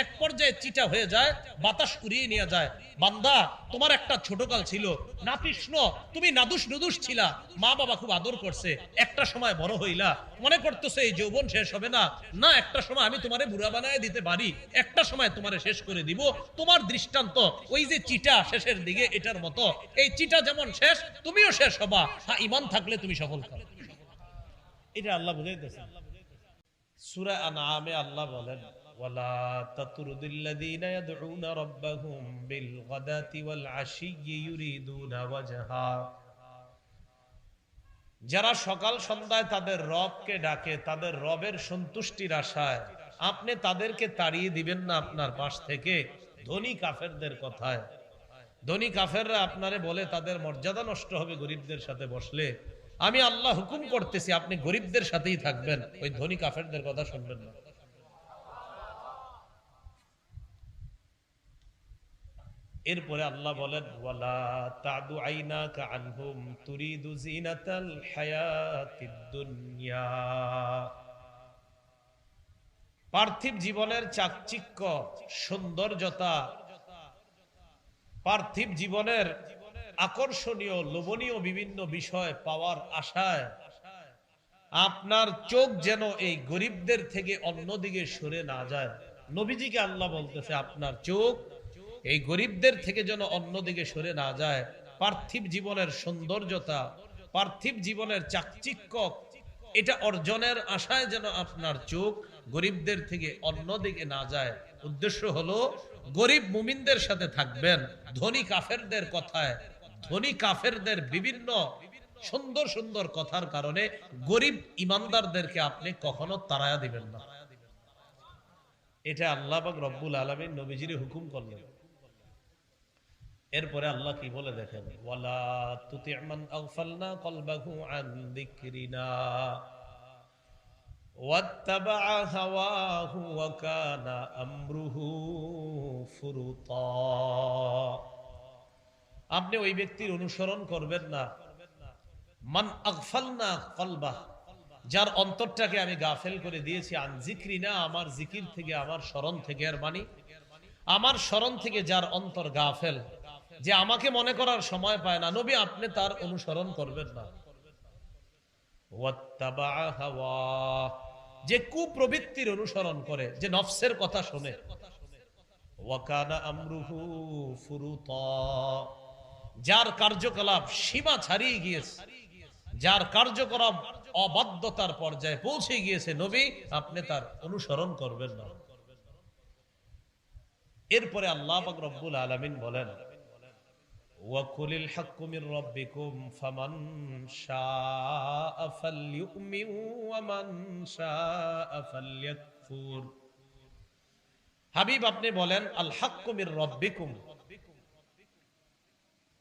এক পর্যায়ে চিটা হয়ে যায়, বাতাস উড়িয়ে নিয়ে যায়। বান্দা তোমার একটা ছোটকাল ছিল, নাতিষ্ণ, তুমি নাদুস নুদুস ছিলা, মা বাবা খুব আদর করছে, একটা সময় বড় হইলা, মনে করতেছে এই যৌবন শেষ হবে না, না একটা সময় আমি তোমারে বুড়া বানায় দিতে পারি, একটা সময় তোমারে শেষ করে দিব। তোমার দৃষ্টান্ত ওই যে চিটা শেষের দিকে, এটার মতো। এই চিটা যেমন শেষ, তুমিও শেষ হবা, হ্যাঁ ঈমান থাকলে তুমি সফল হবে। এটা আল্লাহ বুঝাইতেছে। সূরা আনআমে আল্লাহ বলেন, ওয়ালা তাতরুদিল্লাযীনা ইয়াদউনা রাব্বাহুম বিল গাদাতি ওয়াল আশিয়্যি ইউরিদুনা ওয়াজহা। যারা সকাল সন্ধ্যায় তাদের রবকে ডাকে, তাদের রবের সন্তুষ্টির আশায়, আপনি তাদেরকে তাড়িয়ে দিবেন না আপনার পাশ থেকে। ধনী কাফেরদের কথায়, ধনী কাফেররা আপনারে বলে তাদের মর্যাদা নষ্ট হবে গরিবদের সাথে বসলে। আমি আল্লাহ হুকুম করতেছি আপনি গরিবদের সাথেই থাকবেন, ওই ধনী কাফেরদের কথা শুনবেন না। এরপরে আল্লাহ বলেন, ওয়ালা তাদু আইনাকা আনহুম তুরিদু জিনাতাল হায়াতিদ দুনিয়া। পার্থিব জীবনের চাকচিক্য, সৌন্দর্যতা, পার্থিব জীবনের আকর্ষণীয় লোভনীয় বিভিন্ন বিষয় পাওয়ার আশায় আপনার চোখ যেন এই গরিবদের থেকে অন্যদিকে সরে না যায়। নবীজিকে আল্লাহ বলতেছে আপনার চোখ এই গরিবদের থেকে যেন অন্যদিকে সরে না যায়। পার্থিব জীবনের সৌন্দর্যতা, পার্থিব জীবনের চাকচিক্য, এটা অর্জনের আশায় যেন আপনার চোখ গরিবদের থেকে অন্যদিকে না যায়। উদ্দেশ্য হলো গরিব মুমিনদের সাথে থাকবেন, ধনী কাফেরদের কথায়, ধনী কাফেরদের বিভিন্ন সুন্দর সুন্দর কথার কারণে গরিব ইমানদারদেরকে আপনি কখনো তাড়ায়া দিবেন না। এটা আল্লাহ পাক রব্বুল আলামিন নবীজির হুকুম করলেন। এরপরে আল্লাহ কি বলে দেখেন, ওয়ালা তুতি'মান আগফালনা কলবাহু আন যিকরিনা ওয়াত্তাবা'a হাওয়াহু ওয়া কানা আমরুহু ফুরুতা। আপনি ওই ব্যক্তির অনুসরণ করবেন না, মান আগফালনা কলবাহ, যার অন্তরটাকে আমি গাফেল করে দিয়েছি, আন যিকরিনা, আমার জিকির থেকে, আমার স্মরণ থেকে। এর মানে আমার স্মরণ থেকে যার অন্তর গাফেল, যে আমাকে মনে করার সময় পায় না, নবী আপনি তার অনুসরণ করবেন না। ওয়াত্তাবা'a হাওয়া, যে কুপ্রবৃত্তির অনুসরণ করে, যে নফসের কথা শুনে। ওয়া কানা আমরুহু ফুরুতা, যার কার্যকলাপ সীমা ছাড়িয়ে গিয়েছে, যার কার্যকলাপ অবাধ্যতার পর্যায়ে পৌঁছে গিয়েছে, নবী আপনি তার অনুসরণ করবেন না। এরপরে আল্লাহ পাক রব্বুল আলামিন বলেন, ওয়াকুলিল হাক্কু মির রাব্বিকুম ফামান শাআ ফালইউমিন ওয়া মান শাআ ফালইয়াকফুর। হাবিব আপনি বলেন, আল হাক্কু মির রাব্বিকুম,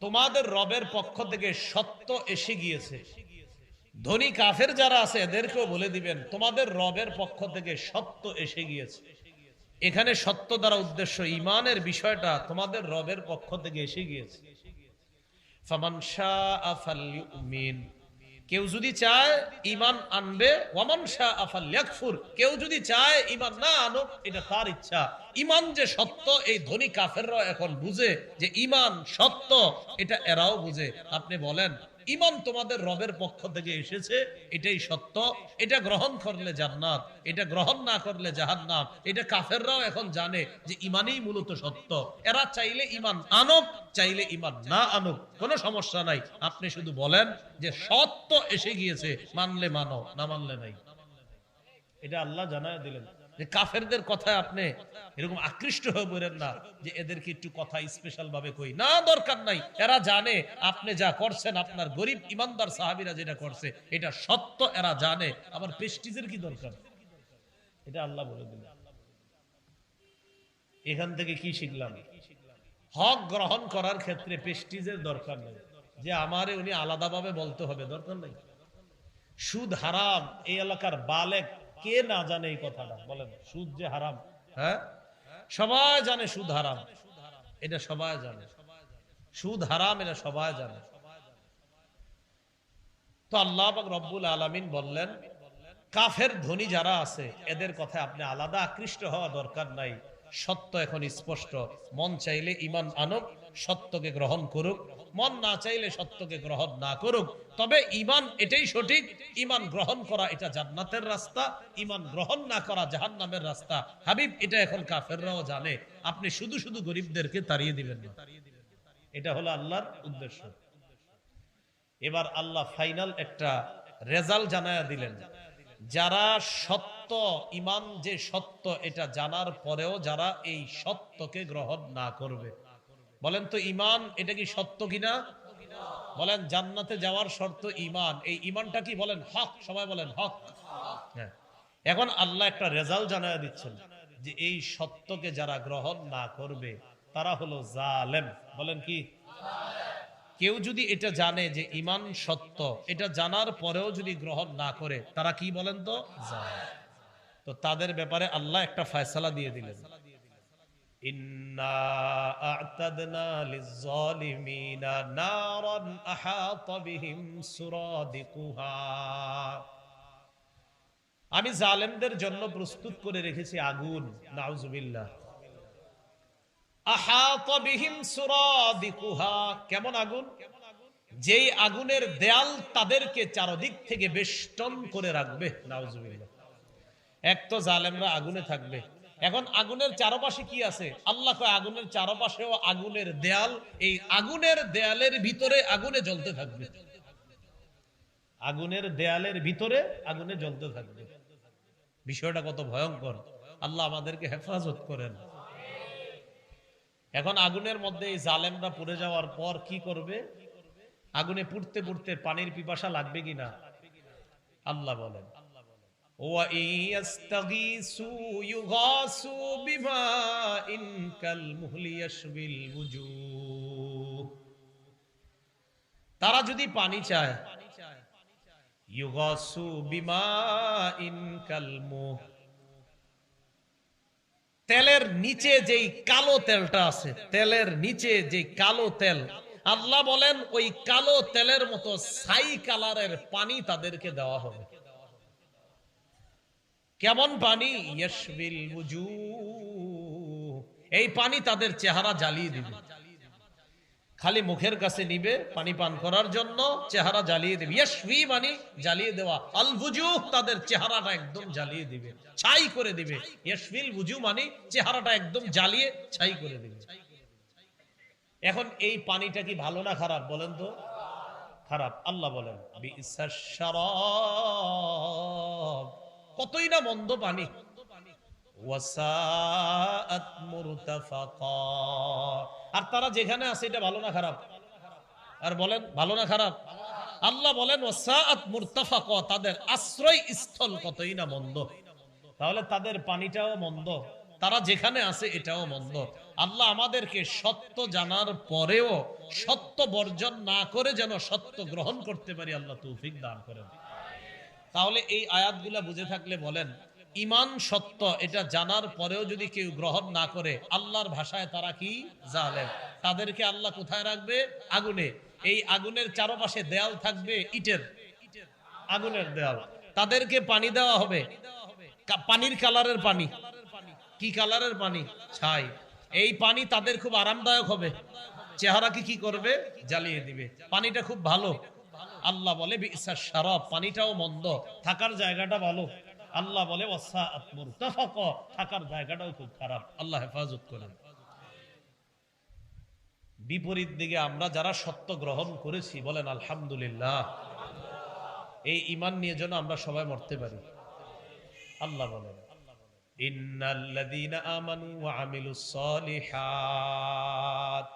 তোমাদের রবের পক্ষ থেকে সত্য এসে গিয়েছে। ধনী কাফের যারা আছে এদেরকেও বলে দিবেন, তোমাদের রবের পক্ষ থেকে সত্য এসে গিয়েছে। এখানে সত্য দ্বারা উদ্দেশ্য ঈমানের বিষয়টা, তোমাদের রবের পক্ষ থেকে এসে গিয়েছে। ফামান শাআ ফালইউমিন, কেউ যদি চায় ঈমান আনবে, ওয়ামান শাআ ফালইয়াকফুর, কেউ যদি চায় ঈমান না আনুক, এটা তার ইচ্ছা। ঈমান যে সত্য এই ধনী কাফেররা এখন বুঝে যে ঈমান সত্য, এটা এরাও বুঝে। আপনি বলেন ঈমান তোমাদের রবের পক্ষ থেকে এসেছে, এটাই সত্য, এটা গ্রহণ করলে জান্নাত, এটা গ্রহণ না করলে জাহান্নাম। এটা কাফেররাও এখন জানে যে ঈমানই মূলত সত্য। এরা চাইলে ঈমান আনুক, চাইলে ঈমান না আনুক, কোনো সমস্যা নাই। আপনি শুধু বলেন যে সত্য এসে গিয়েছে, মানলে মানো, না মানলে নাই। এটা আল্লাহ জানায় দিলেন। যে কাফেরদের কথায় আপনি এরকম আকৃষ্ট হয়ে পড়েন না যে এদেরকে একটু কথা স্পেশাল ভাবে কই, না দরকার নাই। এরা জানে আপনি যা করছেন, আপনার গরিব ইমানদার সাহাবীরা যেটা করছে এটা সত্য, এরা জানে। আমার প্রেস্টিজের কি দরকার? এটা আল্লাহ বলে দিলেন। এখান থেকে কি শিখলাম? হক গ্রহণ করার ক্ষেত্রে প্রেস্টিজের দরকার নেই, যে আমারে উনি আলাদাভাবে বলতে হবে, দরকার নেই। সুদ হারাম এই এলাকার বালেক কে না জানে এই কথাটা? বলেন, সুদ যে হারাম, হ্যাঁ সবাই জানে সুদ হারাম, এটা সবাই জানে। সুদ হারাম এটা সবাই জানে। তো আল্লাহ পাক রব্বুল আলামিন বললেন, কাফের ধনী যারা আছে এদের কথা আপনি আলাদা আকৃষ্ট হওয়া দরকার নাই। সত্য এখন স্পষ্ট। মন চাইলে ঈমান আনুক, সত্যকে গ্রহণ করুক, মন না চাইলে সত্যকে গ্রহণ না করুক। তবে ঈমান এটাই সঠিক, ঈমান গ্রহণ করা এটা জান্নাতের রাস্তা, ঈমান গ্রহণ না করা জাহান্নামের রাস্তা। হাবিব এটা এখন কাফেররাও জানে। আপনি শুধু শুধু গরিবদেরকে তাড়িয়ে দিবেন না, এটা হলো আল্লাহর উদ্দেশ্য। এবার আল্লাহ ফাইনাল একটা রেজাল্ট জানায়া দিলেন। যারা সত্য, ঈমান যে সত্য এটা জানার পরেও যারা এই সত্যকে গ্রহণ না করবে, বলেন তো ঈমান এটা কি সত্য কিনা? বলেন, জান্নাতে যাওয়ার শর্ত ঈমান, এই ঈমানটা কি? বলেন হক, সবাই বলেন হক। হ্যাঁ, এখন আল্লাহ একটা রেজাল্ট জানায়া দিচ্ছেন যে এই সত্যকে যারা গ্রহণ না করবে তারা হলো জালেম। বলেন কি? কেউ যদি এটা জানে যে ঈমান সত্য, এটা জানার পরেও যদি গ্রহণ না করে তারা কি বলেন তো? জালেম। তো তাদের ব্যাপারে আল্লাহ একটা ফয়সালা দিয়ে দিলেন, ইন্না আ'তাদনা লিজ-জালিমিনা নারান আহাতা বিহিম সুরাদিকুহা। আমি জালেমদের জন্য প্রস্তুত করে রেখেছি আগুন। নাউজুবিল্লাহ। আহাতা বিহিম সুরাদিকুহা, কেমন আগুন? যেই আগুনের দেয়াল তাদেরকে চারদিক থেকে বেষ্টন করে রাখবে। নাউজুবিল্লাহ। এক তো জালেমরা আগুনে থাকবে, এখন আগুনের চারপাশে কি আছে? আল্লাহ কয় আগুনের চারপাশেও আগুনের দেয়াল, এই আগুনের দেয়ালের ভিতরে আগুনে জ্বলতে থাকবে। আগুনের দেয়ালের ভিতরে আগুনে জ্বলতে থাকবে। বিষয়টা কত ভয়ঙ্কর! আল্লাহ আমাদেরকে হেফাজত করেন। এখন আগুনের মধ্যে এই জালেমরা পুড়ে যাওয়ার পর কি করবে? আগুনে পুড়তে পুড়তে পানির পিপাসা লাগবে কিনা? আল্লাহ বলেন, তারা যদি পানি চায়, ইউগাসু বিমাইন কালমুহ, তেলের নিচে যেই কালো তেলটা আছে, তেলের নিচে যে কালো তেল, আল্লাহ বলেন ওই কালো তেলের মতো ছাই কালারের পানি তাদেরকে দেওয়া হবে। কেমন পানি? ইয়াশবিল ওয়ুজুহ, এই পানি তাদের চেহারা জ্বালিয়ে দিবে। খালি মুখের কাছে নিবে পানি পান করার জন্য, চেহারা জ্বালিয়ে দিবে। ইয়াশবি মানে জ্বালিয়ে দেওয়া, আল ওয়ুজুহ তাদের চেহারাটা একদম জ্বালিয়ে দিবে, ছাই করে দিবে। ইয়াশবিল ওয়ুজুহ মানে চেহারাটা একদম জ্বালিয়ে ছাই করে দিবে। এখন এই পানিটা কি ভালো না খারাপ? বলেন তো। খারাপ। আল্লাহ বলেন বিইসাশ শারাব, কতই না মন্দ পানি। ওয়াসাআত মুরতাফাকা, আর তারা যেখানে আছে এটা ভালো না খারাপ? আর বলেন ভালো না খারাপ? আল্লাহ বলেন ওয়াসাআত মুরতাফাকা, তাদের আশ্রয় স্থল কতই না মন্দ। তাহলে তাদের পানিটাও মন্দ, তারা যেখানে আছে এটাও মন্দ। আল্লাহ আমাদেরকে সত্য জানার পরেও সত্য বর্জন না করে যেন সত্য গ্রহণ করতে পারি, আল্লাহ তৌফিক দান করেন। তাহলে এই আয়াতগুলা বুঝে থাকলে বলেন, ঈমান সত্য এটা জানার পরেও যদি কেউ গ্রহণ না করে, আল্লাহর ভাষায় তারা কি? জালেম। তাদেরকে আল্লাহ কোথায় রাখবে? আগুনে। এই আগুনের চারপাশে দেয়াল থাকবে ইটের, আগুনের দেয়াল। তাদেরকে পানি দেওয়া হবে, পানির কালারের পানি। কি কালারের পানি? ছাই। এই পানি তাদের খুব আরামদায়ক হবে, চেহারাকে কি করবে? জ্বালিয়ে দিবে। পানিটা খুব ভালো। আল্লাহ বলে বিইসাশ শারাব, পানিটাও মন্দ, থাকার জায়গাটা ভালো। আল্লাহ বলে ওয়াসাআত মুরতাফাকা, থাকার জায়গাটাও খুব খারাপ। আল্লাহ হেফাজত করেন। বিপরীত দিকে আমরা যারা সত্য গ্রহণ করেছি বলেন আলহামদুলিল্লাহ। এই ঈমান নিয়ে যেন আমরা সবাই মরতে পারি। আল্লাহ বলেন ইন্নাল্লাযীনা আমানু ওয়া আমিলুস সালিহাত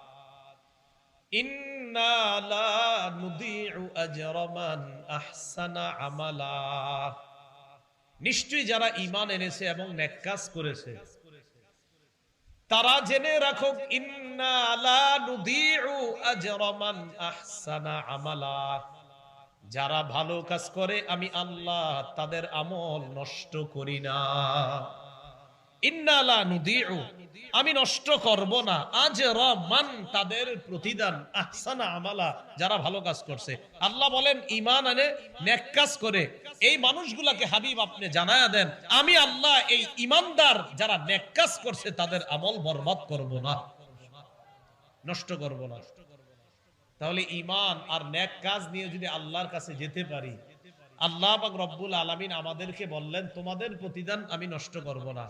ইন্না লা নুযীউ আজরা মান আহসানা আমালা। নিশ্চয়ই যারা ঈমান এনেছে এবং নেক কাজ করেছে তারা জেনে রাখো, ইন্না লা নুযীউ আজরা মান আহসানা আমালা, যারা ভালো কাজ করে আমি আল্লাহ তাদের আমল নষ্ট করি না। ইন্না লা নুযীউ, আমি নষ্ট করব না, আজরা মান, তাদের প্রতিদান, আহসানা আমালা, যারা ভালো কাজ করছে। আল্লাহ বলেন ঈমান আনে নেক কাজ করে এই মানুষগুলাকে হাবিব আপনি জানায়া দেন, আমি আল্লাহ এই ঈমানদার যারা নেক কাজ করছে তাদের আমল বরবাদ করব না, নষ্ট করব না। তাহলে ঈমান আর নেক কাজ নিয়ে যদি আল্লাহর কাছে যেতে পারি, আল্লাহ পাক রব্বুল আলামিন আমাদেরকে বললেন তোমাদের প্রতিদান আমি নষ্ট করব না।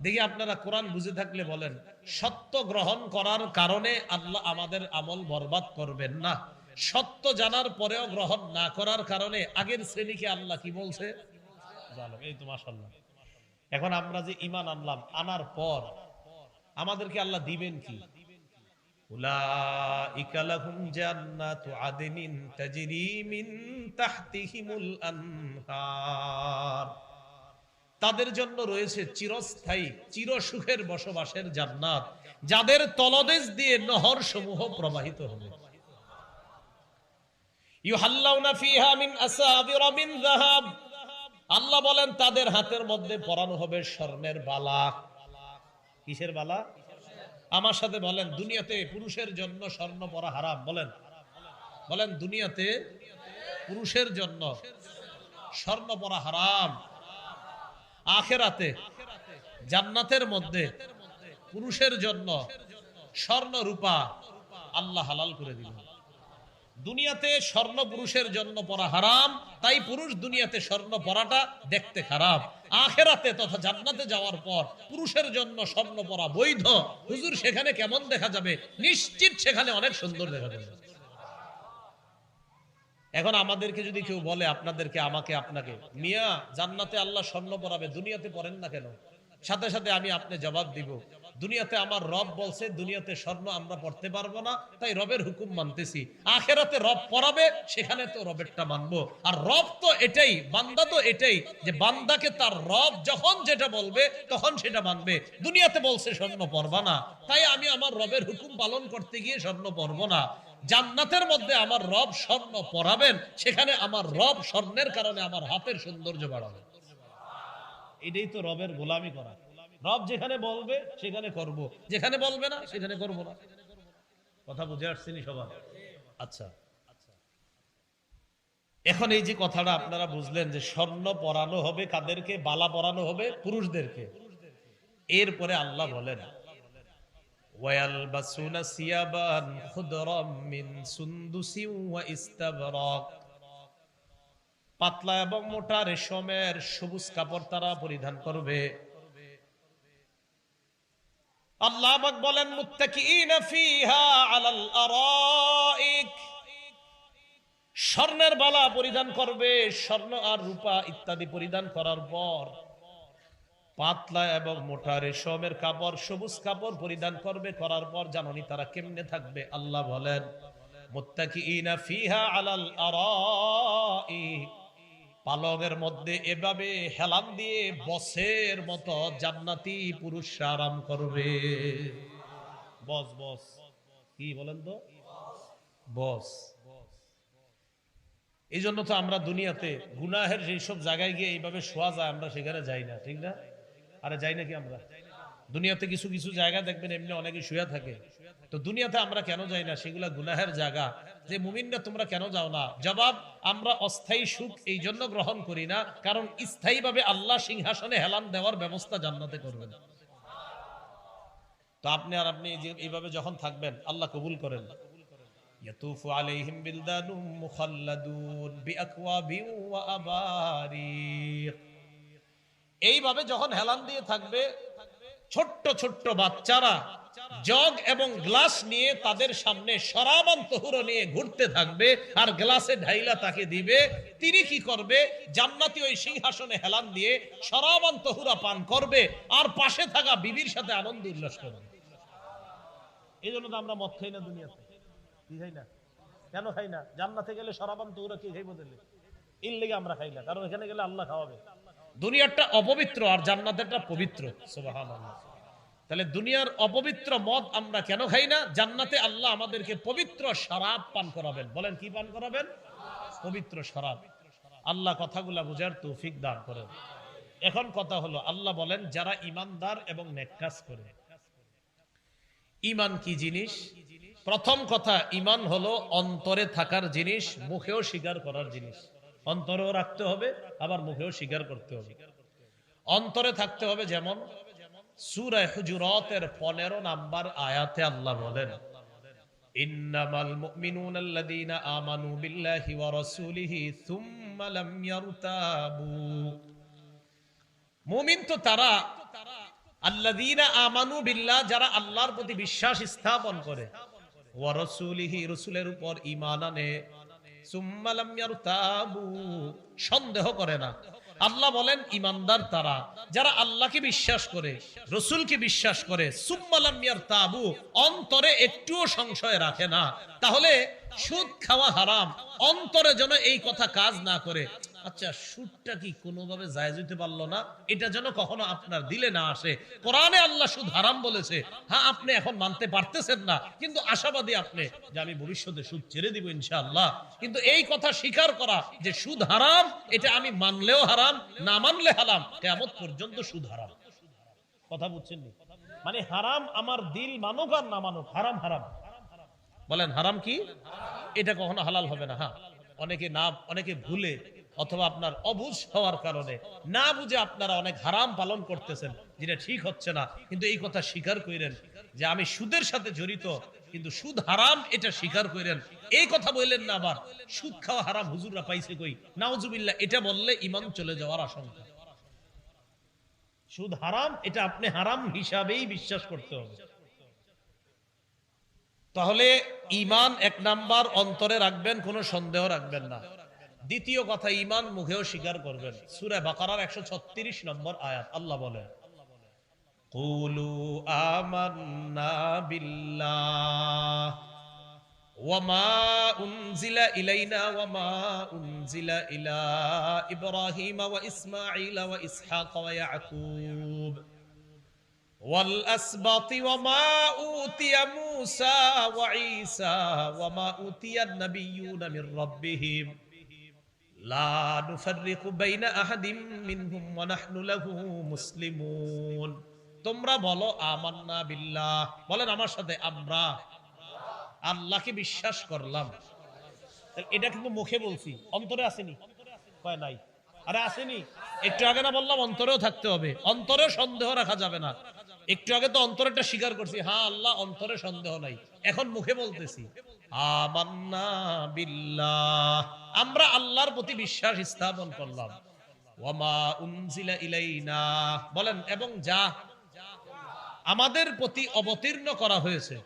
দেখি আপনারা কোরআন বুঝে থাকলে বলেন, সত্য গ্রহণ করার কারণে আল্লাহ আমাদের আমল বরবাদ করবেন না, সত্য জানার পরেও গ্রহণ না করার কারণে আগের শ্রেণীকে আল্লাহ কি বলছে জালেম। এই তো মাশাআল্লাহ। এখন আমরা যে ঈমান আনলাম, আনার পর আমাদেরকে আল্লাহ দিবেন কি? উলাইকা লাহুম জান্নাতু আদনিন তাজরি মিন তাহতিহিমুল আনহার, তাদের জন্য রয়েছে চিরস্থায়ী চির সুখের বসবাসের জান্নাত, যাদের তলদেশ দিয়ে নহর সমূহ প্রবাহিত হবে। ইউহাল্লাউনা ফিহা মিন আসাবিরা মিন যাহাব, আল্লাহ বলেন তাদের হাতের মধ্যে পরানো হবে স্বর্ণের বালা। কিসের বালা? আমার সাথে বলেন, দুনিয়াতে পুরুষের জন্য স্বর্ণ পরা হারাম। বলেন বলেন, দুনিয়াতে পুরুষের জন্য স্বর্ণ পরা হারাম। আখিরাতে জান্নাতের মধ্যে পুরুষের জন্য স্বর্ণ রূপা আল্লাহ হালাল করে দিলেন। দুনিয়াতে স্বর্ণ পুরুষের জন্য পরা হারাম, তাই পুরুষ দুনিয়াতে স্বর্ণ পরাটা দেখতে খারাপ। আখিরাতে তথা জান্নাতে যাওয়ার পর পুরুষের জন্য স্বর্ণ পরা বৈধ। হুজুর সেখানে কেমন দেখা যাবে? নিশ্চিত সেখানে অনেক সুন্দর দেখা যাবে। এখন আমাদেরকে যদি কেউ বলে, আপনাদেরকে, আমাকে, আপনাকে, মিয়া জান্নাতে আল্লাহ স্বর্ণ পরাবে, দুনিয়াতে পরেন না কেন? সাথে সাথে আমি আপনি জবাব দিব, দুনিয়াতে আমার রব বলছে দুনিয়াতে স্বর্ণ আমরা পড়তে পারবো না, তাই রবের হুকুম মানতেছি। আখিরাতে রব পরাবে, সেখানে তো রবেরটা মানবো। আর রব তো এটাই, বান্দা তো এটাই, যে বান্দাকে তার রব যখন যেটা বলবে তখন সেটা মানবে। দুনিয়াতে বলছে স্বর্ণ পরবা না, তাই আমি আমার রবের হুকুম পালন করতে গিয়ে স্বর্ণ পরবো না। জান্নাতের মধ্যে আমার রব স্বর্ণ পরাবেন, সেখানে আমার রব স্বর্ণের কারণে আমার হাতের সৌন্দর্য বাড়াবে। এটাই তো রবের গোলামি করা। রব যেখানে বলবে সেখানে করব, যেখানে বলবে না সেখানে করব না। কথা বুঝে আসছেনি সবাই? আচ্ছা, এখন এই যে কথাটা আপনারা বুঝলেন যে স্বর্ণ পরানো হবে কাদেরকে? বালা পরানো হবে পুরুষদেরকে। এরপরে আল্লাহ বলেন, ওয়ায়ালবাসুনা সিয়াবান খুদরাম মিন সুনদুসি ওয়া ইস্তাবরাক, পাতলা এবং মোটা রেশমের সবুজ কাপড় তারা পরিধান করবে। আল্লাহ পাক বলেন, মুত্তাকিইনা ফিহা আলাল আরাইক, স্বর্ণের বালা পরিধান করবে, স্বর্ণ আর রূপা ইত্যাদি পরিধান করার পর পাতলা এবং মোটা রেশমের কাপড়, সবুজ কাপড় পরিধান করবে, করার পর জানোনি তারা কেমনে থাকবে? আল্লাহ বলেন, মুত্তাকিইনা ফিহা আলাল আরাইক, পালঙের মধ্যে এভাবে হেলান দিয়ে বসের মতো জান্নাতি পুরুষরা আরাম করবে। বস বস, কি বলেন তো? বস। এই জন্য তো আমরা দুনিয়াতে গুনাহের সেই সব জায়গায় গিয়ে এইভাবে শোয়া যায়, আমরা সেখানে যাই না, ঠিক না? আরে যাই নাকি আমরা? দুনিয়াতে কিছু কিছু জায়গা দেখবেন এমনি অনেকে শুয়ে থাকে, তো দুনিয়াতে আমরা কেন যাই না? সেগুলা গুনাহের জায়গা। যে মুমিনরা তোমরা কেন যাও না? জবাব, আমরা অস্থায়ী সুখ এই জন্য গ্রহণ করি না, কারণ স্থায়ী ভাবে আল্লাহ সিংহাসনে হেলান দেওয়ার ব্যবস্থা জান্নাতে করবেন। তো আপনি আর আপনি এইভাবে যখন থাকবেন, আল্লাহ কবুল করেন। ইয়াতুফু আলাইহিম বিলদানুম মুখাল্লাদুন বিআকওয়াবিন ওয়া আবারিক, এইভাবে যখন হেলান দিয়ে থাকবে ছোট্ট ছোট্ট বাচ্চারা জগ এবং গ্লাস নিয়ে তাদের সামনে শরাবান তহুরা নিয়ে ঘুরতে থাকবে, আর গ্লাসে ঢাইলা তাকে দিবে। তিনি কি করবে? জান্নাতি ওই সিংহাসনে হেলান দিয়ে শরাবান তহুরা পান করবে, আর পাশে থাকা বিবির সাথে আনন্দ উল্লাস করবে। এই জন্য তো আমরা মদ খাই না দুনিয়াতে, কি খাই না? কেন খাই না? জান্নাতে গেলে শরাবান তহুরা কি খাইবো দিলে? এর লেগে আমরা খাই না, কারণ এখানে গেলে আল্লাহ খাওয়াবে। দুনিয়াটা অপবিত্র আর জান্নাতেরটা পবিত্র। সুবহানাল্লাহ। তাহলে দুনিয়ার অপবিত্র মদ আমরা কেন খাই না? জান্নাতে আল্লাহ আমাদেরকে পবিত্র শরাব পান করাবেন। বলেন কি পান করাবেন? পবিত্র শরাব। আল্লাহ কথাগুলা বুঝার তৌফিক দান করেন। এখন কথা হলো, আল্লাহ বলেন যারা ঈমানদার এবং নেক কাজ করে। ঈমান কি জিনিস? প্রথম কথা, ঈমান হলো অন্তরে থাকার জিনিস, মুখেও স্বীকার করার জিনিস। অন্তরেও রাখতে হবে, আবার মুখেও স্বীকার করতে হবে। অন্তরে থাকতে হবে, যেমন সূরা হুজুরাতের 15 নাম্বার আয়াতে আল্লাহ বলেন, ইন্নামাল মুমিনুনা আল্লাযীনা আমানু বিল্লাহি ওয়া রাসূলিহি সুম্মা লাম ইয়ারতাবু। মুমিন তো তারা, আল্লাযীনা আমানু বিল্লাহ, যারা আল্লাহর প্রতি বিশ্বাস স্থাপন করে, ওয়া রাসূলিহি, রাসূলের উপর ঈমান আনে, সুম্মা লাম ইয়ারতাবু, সন্দেহ করে না। আল্লাহ বলেন ঈমানদার তারা যারা আল্লাহকে বিশ্বাস করে, রাসূলকে বিশ্বাস করে, সুম্মা লাম ইয়ারতাবু, অন্তরে একটুও সংশয় রাখে না। তাহলে সুদ খাওয়া হারাম, অন্তরে যেন এই কথা কাজ না করে, আচ্ছা সুদটা কি কোনোভাবে জায়েজ হইতে পারলো না, এটা যেন কখনো আপনার দিলে না আসে। কোরআনে আল্লাহ সুদ হারাম বলেছে, হ্যাঁ আপনি এখন মানতে পারতেছেন না, কিন্তু আশাবাদী আপনি যে আমি ভবিষ্যতে সুদ ছেড়ে দিব ইনশাআল্লাহ। কিন্তু এই কথা স্বীকার করা যে সুদ হারাম, এটা আমি মানলেও হারাম, না মানলে হারাম, কিয়ামত পর্যন্ত সুদ হারাম। কথা বুঝছেন? মানে হারাম আমার দিল মানুক আর না মানুক, হারাম হারাম। বলেন হারাম কি? এটা কখনো হালাল হবে না। হ্যাঁ, অনেকে ভুলে অথবা আপনার অবুঝ হওয়ার কারণে না বুঝে আপনারা অনেক হারাম পালন করতেছেন, যেটা ঠিক হচ্ছে না। কিন্তু এই কথা স্বীকার করেন যে আমি সুদের সাথে জড়িত, কিন্তু সুদ হারাম, এটা স্বীকার করেন। এই কথা বললেন না আবার সুদ খাওয়া হারাম হুজুররা পাইছে কই, নাউজুবিল্লাহ, এটা বললে ঈমান চলে যাওয়ার আশঙ্কা। সুদ হারাম, এটা আপনি হারাম হিসাবেই বিশ্বাস করতে হবে। তাহলে ঈমান এক নাম্বার অন্তরে রাখবেন, কোনো সন্দেহ রাখবেন না। দ্বিতীয় কথা, ঈমান মুখেও স্বীকার করবেন। সূরা বাকারার 136 নম্বর আয়াত আল্লাহ বলেন, কুলু আমান্না বিল্লাহ ওয়া মা উনজিলা ইলাইনা ওয়া মা উনজিলা ইলা ইব্রাহিম ওয়া ইসমাঈল ওয়া ইসহাক ওয়া ইয়াকুব والأسباط وما أوتي موسى وعيسى وما أوتي النبيون من ربهم لا نفرق بين أحد منهم ونحن له مسلمون। তোমরা বলো আমান্না বিল্লাহ, বলেন আমার সাথে, আমরা আল্লাহকে বিশ্বাস করলাম। এটা কিন্তু মুখে বলছি, অন্তরে আসেনি, কয় নাই। আরে আসেনি, একটু আগে না বললাম অন্তরেও থাকতে হবে, অন্তরে সন্দেহ রাখা যাবে না। একটু আগে তো অন্তরেরটা স্বীকার করছি, হ্যাঁ আল্লাহ, অন্তরে সন্দেহ নাই। এখন মুখে বলতেছি আমান্না বিল্লাহ, আমরা আল্লাহর প্রতি বিশ্বাস স্থাপন করলাম। ওয়া মা উনজিলা ইলাইনা, বলেন এবং যা আমাদের প্রতি অবতীর্ণ করা হয়েছে।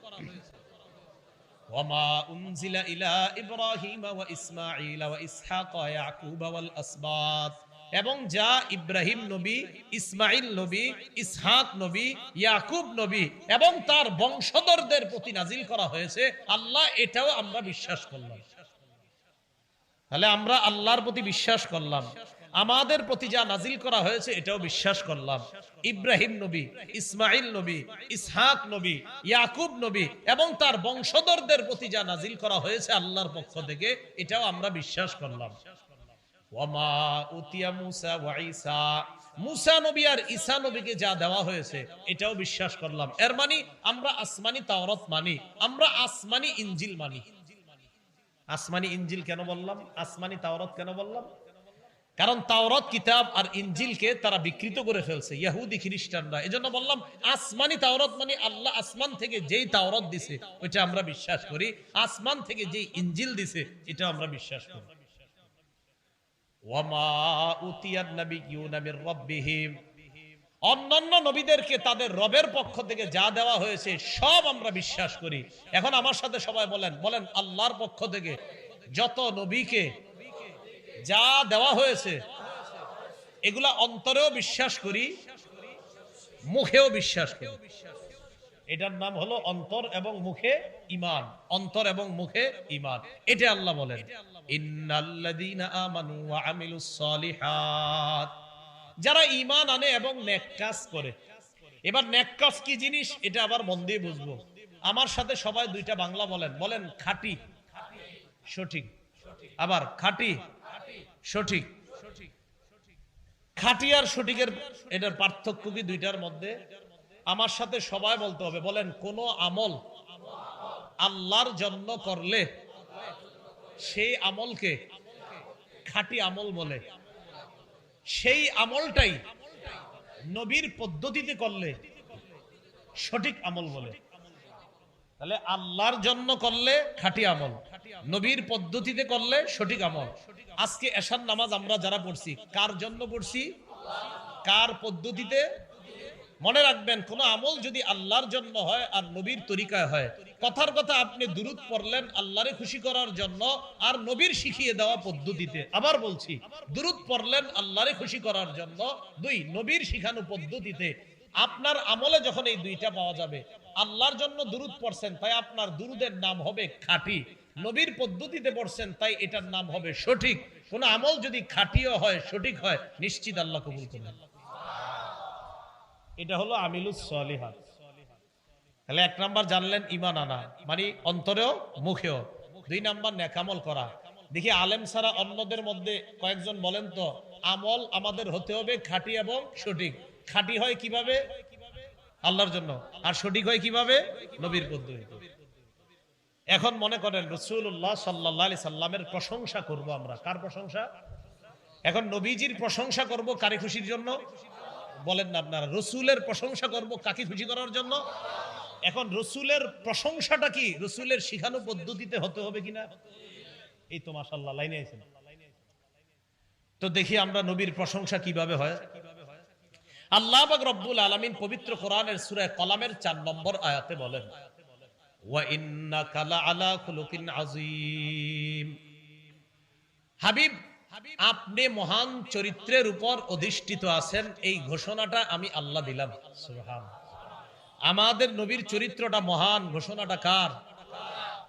ওয়া মা উনজিলা ইলা ইব্রাহিম ওয়া ইসমাঈল ওয়া ইসহাক ওয়া ইয়াকুব ওয়াল আসবাত, এবং যা ইব্রাহিম নবী, ইসমাইল নবী, ইসহাক নবী, ইয়াকুব নবী এবং তার বংশধরদের প্রতি নাজিল করা হয়েছে, আল্লাহ এটাও আমরা বিশ্বাস করলাম। তাহলে আমরা আল্লাহর প্রতি বিশ্বাস করলাম, আমাদের প্রতি যা নাজিল করা হয়েছে এটাও বিশ্বাস করলাম। ইব্রাহিম নবী, ইসমাইল নবী, ইসহাক নবী, ইয়াকুব নবী এবং তার বংশধরদের প্রতি যা নাজিল করা হয়েছে আল্লাহর পক্ষ থেকে, এটাও আমরা বিশ্বাস করলাম। ওয়ামা উতিয়া মুসা ওয়া ঈসা, মুসা নবী আর ঈসা নবীকে যা দেওয়া হয়েছে এটাও বিশ্বাস করলাম। এর মানে আমরা আসমানি তাওরাত মানি, আমরা আসমানি ইনজিল মানি। আসমানি ইনজিল কেন বললাম, আসমানি তাওরাত কেন বললাম? কারণ তাওরাত কিতাব আর ইনজিলকে তারা বিকৃত করে ফেলছে ইহুদি খ্রিস্টানরা। এজন্য বললাম আসমানি তাওরাত মানে আল্লাহ আসমান থেকে যেই তাওরাত দিছে ওইটা আমরা বিশ্বাস করি, আসমান থেকে যেই ইনজিল দিছে এটা আমরা বিশ্বাস করি। ওয়ামা উতিয়ান নাবিয়্যুনা মির রাব্বিহিম, অন্যান্য নবীদেরকে তাদের রবের পক্ষ থেকে যা দেওয়া হয়েছে সব আমরা বিশ্বাস করি। এখন আমার সাথে সবাই বলেন বলেন আল্লাহর পক্ষ থেকে যত নবীকে যা দেওয়া হয়েছে এগুলা অন্তরেও বিশ্বাস করি, মুখেও বিশ্বাস করি। এটার নাম হলো অন্তর এবং মুখে ঈমান। অন্তর এবং মুখে ঈমান, এটা আল্লাহ বলেন ইন্নাল্লাযীনা আমানু ওয়া আমিলুস সলিহাত, যারা ঈমান আনে এবং নেক কাজ করে। এবার নেক কাজ কি জিনিস এটা আবার মন দিয়ে বুঝবো। আমার সাথে সবাই দুইটা বাংলা বলেন বলেন খাঁটি সঠিক। আবার খাঁটি সঠিক। খাঁটি আর সঠিকের এটার পার্থক্য কি দুইটার মধ্যে? আমার সাথে সবাই বলতে হবে, বলেন কোন আমল আল্লাহর জন্য করলে সেই আমলকে খাঁটি আমল বলে, সেই আমলটাই নবীর পদ্ধতিতে করলে সঠিক আমল বলে। তাহলে আল্লাহর জন্য করলে খাঁটি আমল, নবীর পদ্ধতিতে করলে সঠিক আমল। আজকে এশার নামাজ আমরা যারা পড়ছি কার জন্য পড়ছি? কার পদ্ধতিতে? মনে রাখবেন, কোন আমল যদি আল্লাহর জন্য হয় আর নবীর তরিকায় হয়, কথার কথা আপনি দুরূদ পড়লেন আল্লাহরে খুশি করার জন্য আর নবীর শিখিয়ে দেওয়া পদ্ধতিতে। আবার বলছি, দুরূদ পড়লেন আল্লাহরে খুশি করার জন্য, দুই নবীর শিখানো পদ্ধতিতে। আপনার আমলে যখন এই দুইটা পাওয়া যাবে, আল্লাহর জন্য দুরূদ পড়ছেন তাই আপনার দুরূদের নাম হবে খাঁটি, নবীর পদ্ধতিতে পড়ছেন তাই এটার নাম হবে সঠিক। কোন আমল যদি খাঁটিও হয় সঠিক হয়, নিশ্চিত আল্লাহ কবুল করবেন। এটা হলো আমিলুস সলিহাত। তাহলে এক নাম্বার জানলেন ঈমান আনা, মানে অন্তরেও মুখেও। দুই নাম্বার নেকামল করা। দেখি আলেম ছাড়া অন্যদের মধ্যে কয়েকজন বলেন তো, আমল আমাদের হতে হবে খাঁটি এবং সঠিক। খাঁটি হয় কিভাবে? আল্লাহর জন্য। আর সঠিক হয় কিভাবে? নবীর পদ্ধতিতে। এখন মনে করেন রাসূলুল্লাহ সাল্লাল্লাহু আলাইহি সাল্লামের প্রশংসা করব আমরা। কার প্রশংসা? এখন নবীজির প্রশংসা করব কারে খুশির জন্য? বলেন না আপনারা। রসুলের প্রশংসা করব কাকে খুশি করার জন্য? এখন রসুলের প্রশংসাটা কি রসুলের শিখানো পদ্ধতিতে হতে হবে কিনা? এই তো মাশাআল্লাহ লাইনে আছেন। তো দেখি আমরা নবীর প্রশংসা কিভাবে হয়। আল্লাহ পাক রব্বুল আলামিন পবিত্র কোরআনের সূরা কলামের 4 নম্বর আয়াতে বলেন, ওয়া ইন্নাকা লাআলা খুলুকিন আযীম। হাবিব, আপনি মহান চরিত্রের উপর অধিষ্ঠিত আছেন, এই ঘোষণাটা আমি আল্লাহ দিলাম। সুবহানাল্লাহ। আমাদের নবীর চরিত্রটা মহান, ঘোষণাটা কার?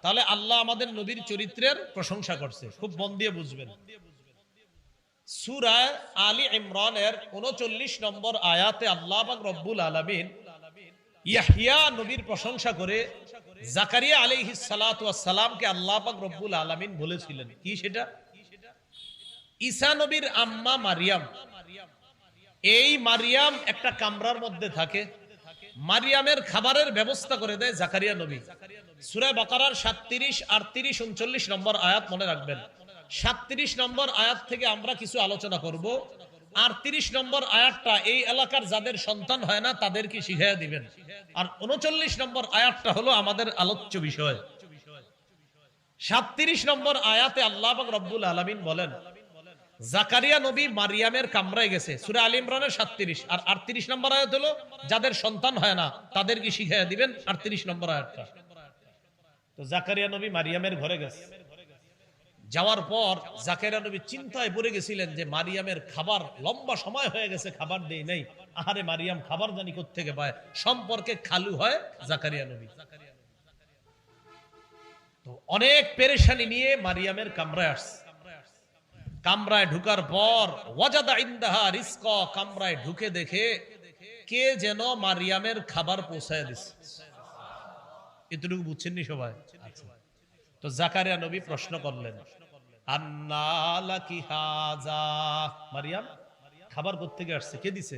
তাহলে আল্লাহ আমাদের নবীর চরিত্রের প্রশংসা করছে। খুব মন দিয়ে বুঝবেন। সূরা আলী ইমরানের 39 নম্বর আয়াতে আল্লাহ পাক রব্বুল আলামিন ইয়াহইয়া নবীর প্রশংসা করে জাকারিয়া আলাইহিস সালাতু ওয়াস সালামকে আল্লাহ পাক রব্বুল আলামিন বলেছিলেন কি সেটা? ঈসা নবীর আম্মা মারিয়াম, এই মারিয়াম একটা কামরার মধ্যে থাকে, মারিয়ামের খাবারের ব্যবস্থা করে দেয় জাকারিয়া নবী। সূরা বাকারার 37, 38, 39 নম্বর আয়াত মনে রাখবেন। 37 নম্বর আয়াত থেকে আমরা কিছু আলোচনা করব। 38 নম্বর আয়াতটা এই এলাকার যাদের সন্তান হয় না তাদেরকে শিখিয়ে দিবেন। আর 39 নম্বর আয়াতটা হলো আমাদের আলোচ্য বিষয়। 37 নম্বর আয়াতে আল্লাহ পাক রব্বুল আলামিন বলেন, জাকারিয়া নবী মারিয়ামের কামরায় গেছে। সূরা আলী ইমরানের 37। আর 38 নম্বর আয়াত হলো যাদের সন্তান হয় না তাদেরকে শিখিয়ে দিবেন, 38 নম্বর আয়াতটা। তো জাকারিয়া নবী মারিয়ামের ঘরে গেছে। যাওয়ার পর জাকারিয়া নবী চিন্তায় পড়ে গেছিলেন যে মারিয়ামের খাবার লম্বা সময় হয়ে গেছে, খাবার দেই নাই। আহারে মারিয়াম খাবার জানি কোত্থেকে পায়। সম্পর্কে খালু হয় জাকারিয়া নবী। তো অনেক পেরেশানি নিয়ে মারিয়ামের কামরায় আসছে। কামরায় ঢুকার পর ওয়াজাদা ইনদাহা রিজকা, কামরায় ঢুকে দেখে কে যেন মারিয়ামের খাবার পৌঁছায় দিচ্ছে। এতটুকু বুঝছেন নি সবাই? তো জাকারিয়া নবী প্রশ্ন করলেন, আন্না লাকি হাযা, মারিয়াম খাবার কোত্থেকে আসছে, কে দিছে?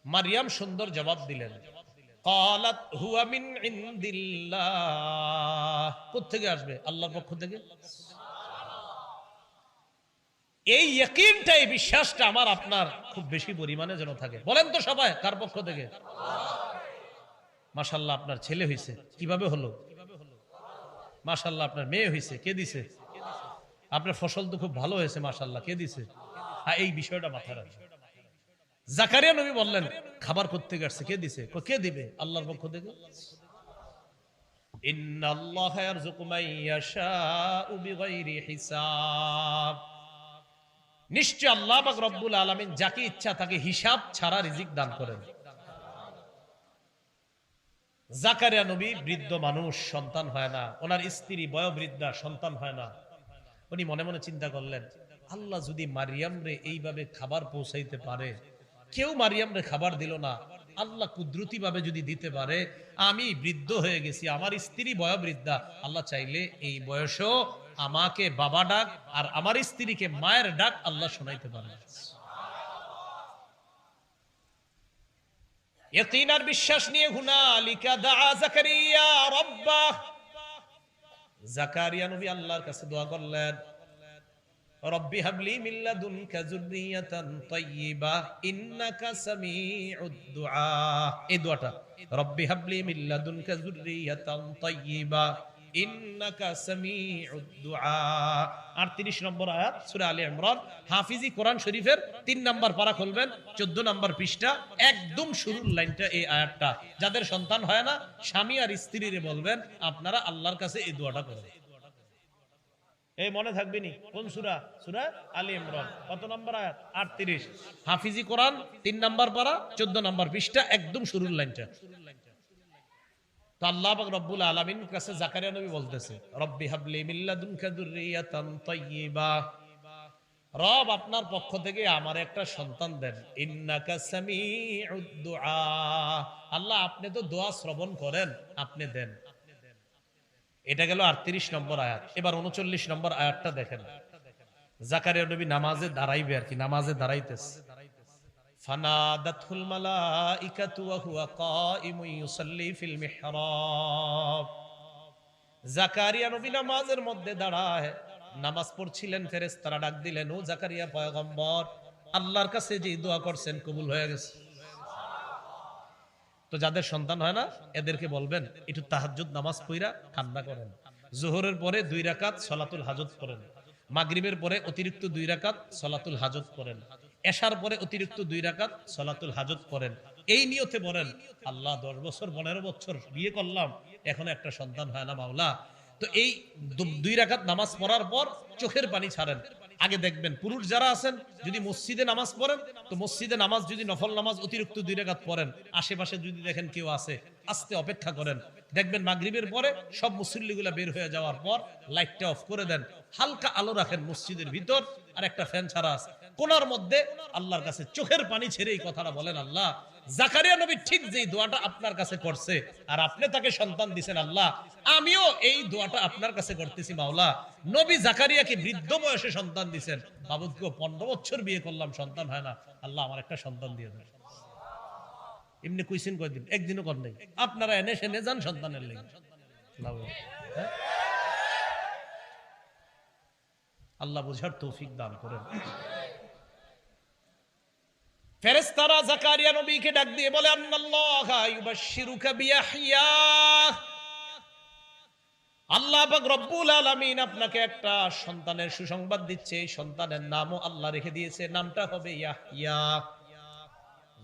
মারিয়াম সুন্দর জবাব দিলেন, ক্বালাত হুয়া মিন ইনদিল্লাহ। কোত্থেকে আসবে? আল্লাহর পক্ষ থেকে। এই ইয়াকিনটা, এই বিশ্বাসটা আমার আপনার খুব বেশি পরিমাণে যেন থাকে। বলেন তো সবাই, কার পক্ষ থেকে? মাশাআল্লাহ আপনার ছেলে হইছে, কিভাবে হলো? মাশাআল্লাহ আপনার মেয়ে হইছে, কে দিছে? আপনার ফসল তো খুব ভালো হয়েছে, মাশাআল্লাহ, কে দিছে? হ্যাঁ, এই বিষয়টা মাথায় রাখবেন। জাকারিয়া নবী বললেন, খাবার কোত্থেকে আসছে, কে দিছে? কে দিবে? আল্লাহর পক্ষ থেকে। ইন্নাল্লাহা ইয়ারযুকু মান ইয়াশাউ বিগাইরি হিসাব, নিশ্চয় আল্লাহ পাক রব্বুল আলামিন যাকে ইচ্ছা তাকে হিসাব ছাড়া রিজিক দান করেন। জাকারিয়া নবী বৃদ্ধ মানুষ, সন্তান হয় না, ওনার স্ত্রী বয়োবৃদ্ধা, সন্তান হয় না। উনি মনে মনে চিন্তা করলেন, আল্লাহ যদি মারিয়াম রে এইভাবে খাবার পৌঁছাইতে পারে, কেউ মারিয়াম রে খাবার দিল না, আল্লাহ কুদরতি ভাবে যদি দিতে পারে, আমি বৃদ্ধ হয়ে গেছি, আমার স্ত্রী বয়োবৃদ্ধা, আল্লাহ চাইলে এই বয়সেও আমাকে বাবা ডাক আর আমার স্ত্রীকে মায়ের ডাক আল্লাহ শোনাইতে পারে। ইয়াকিন আর বিশ্বাস নিয়ে হুনালিকা দাআ জাকারিয়া রাব্বাহ, জাকারিয়া নবী আল্লাহর কাছে দোয়া করলেন, রব্বি হাবলি মিন লাদুনকা যুররিয়াতান তাইয়্যিবাহ ইন্নাকা সামিউদ দুআ। এই দোয়াটা, রব্বি হাবলি মিন লাদুনকা যুররিয়াতান তাইয়্যিবাহ ইন্নাকা সামিউদ দুআ। 38 নম্বর আয়াত সূরা আলে ইমরান। হাফিজি কোরআন শরীফের 3 নম্বর পারা খুলবেন, 14 নম্বর পৃষ্ঠা, একদম শুরুর লাইনটা এই আয়াতটা। যাদের সন্তান হয় না, স্বামী আর স্ত্রীরে বলবেন আপনারা আল্লাহর কাছে এই দোয়াটা করেন। এই মনে থাকবে নি কোন সূরা? সূরা আলে ইমরান। কত নম্বর আয়াত? 38। হাফিজি কোরআন 3 নম্বর পারা, 14 নম্বর পৃষ্ঠা, একদম শুরুর লাইনটা। তো আল্লাহ পাক রব্বুল আলামিন কাছে জাকারিয়া নবী বলতেছে, রব্বি হাবলি মিন লাদুনকা যুররিয়াতান তাইয়্যিবাহ, রব আপনার পক্ষ থেকে আমার একটা সন্তান দেন, ইন্নাকা সামিউদ দুআ, আল্লাহ আপনি তো দোয়া শ্রবণ করেন, আপনি দেন। এটা গেল 38 নম্বর আয়াত। এবার 39 নম্বর আয়াতটা দেখেন। জাকারিয়া নবী নামাজে দাঁড়াইবে আর কি, নামাজে দাঁড়াইতেছে। ফানাদাতুল মালাইকাতু ওয়া হুয়া কাইমুন ইউসাল্লি ফিল মিহরাব, জাকারিয়া নবী নামাজের মধ্যে দাঁড়ায় নামাজ পড়ছিলেন, ফেরেশতারা ডাক দিলেন, ও জাকারিয়া পয়গম্বর, আল্লাহর কাছে যে দোয়া করছেন কবুল হয়ে গেছে। তো যাদের সন্তান হয় না এদেরকে বলবেন একটু তাহাজ্জুদ নামাজ পড়া কান্না করেন, যোহরের পরে 2 রাকাত সালাতুল হাজত করেন, মাগরিবের পরে অতিরিক্ত 2 রাকাত সালাতুল হাজত করেন, এশার পরে অতিরিক্ত 2 রাকাত সালাতুল হাজত করেন। এই নিয়তে বলেন, আল্লাহ 10 বছর 15 বছর বিয়ে করলাম, এখনো একটা সন্তান হয় না মাওলা। তো এই 2 রাকাত নামাজ পড়ার পর চোখের পানি ছাড়েন। আগে দেখবেন পুরুষ যারা আছেন যদি মসজিদে নামাজ পড়েন, তো মসজিদে নামাজ যদি নফল নামাজ অতিরিক্ত 2 রাকাত পড়েন, আশেপাশে যদি দেখেন কেউ আছে, আস্তে অপেক্ষা করেন। দেখবেন মাগরিবের পরে সব মুসল্লিগুলা বের হয়ে যাওয়ার পর লাইটটা অফ করে দেন, হালকা আলো রাখেন মসজিদের ভিতর, আর একটা ফ্যান ছাড়া আছে কোনার মধ্যে, আল্লাহর কাছে চোখের পানি ছেড়ে এই কথাটা বলেন, আল্লাহ জাকারিয়া নবী ঠিক যেই দোয়াটা আপনার কাছে করছে আর আপনি তাকে সন্তান দিবেন, আল্লাহ আমিও এই দোয়াটা আপনার কাছে করতেছি মাওলা। নবী জাকারিয়াকে বৃদ্ধ বয়সে সন্তান দিবেন, বাবুকে 15 বছর বিয়ে করলাম, সন্তান হয় না, আল্লাহ আমার একটা সন্তান দিয়ে দেন। এমনি কইছেন কয়দিন? একদিনও কর নাই। আপনারা এনে সেনে যান সন্তানের লেগে। আল্লাহ বুঝার তৌফিক দান করেন। ফেরেশতারা জাকারিয়া নবীকে ডাক দিয়ে বলে, আন্নাল্লাহা ইউবাশশিরুকা বিয়াহইয়া, আল্লাহ পাক রব্বুল আলামিন আপনাকে একটা সন্তানের সুসংবাদ দিচ্ছে। এই সন্তানের নামও আল্লাহ রেখে দিয়েছে, নামটা হবে ইয়াহইয়া।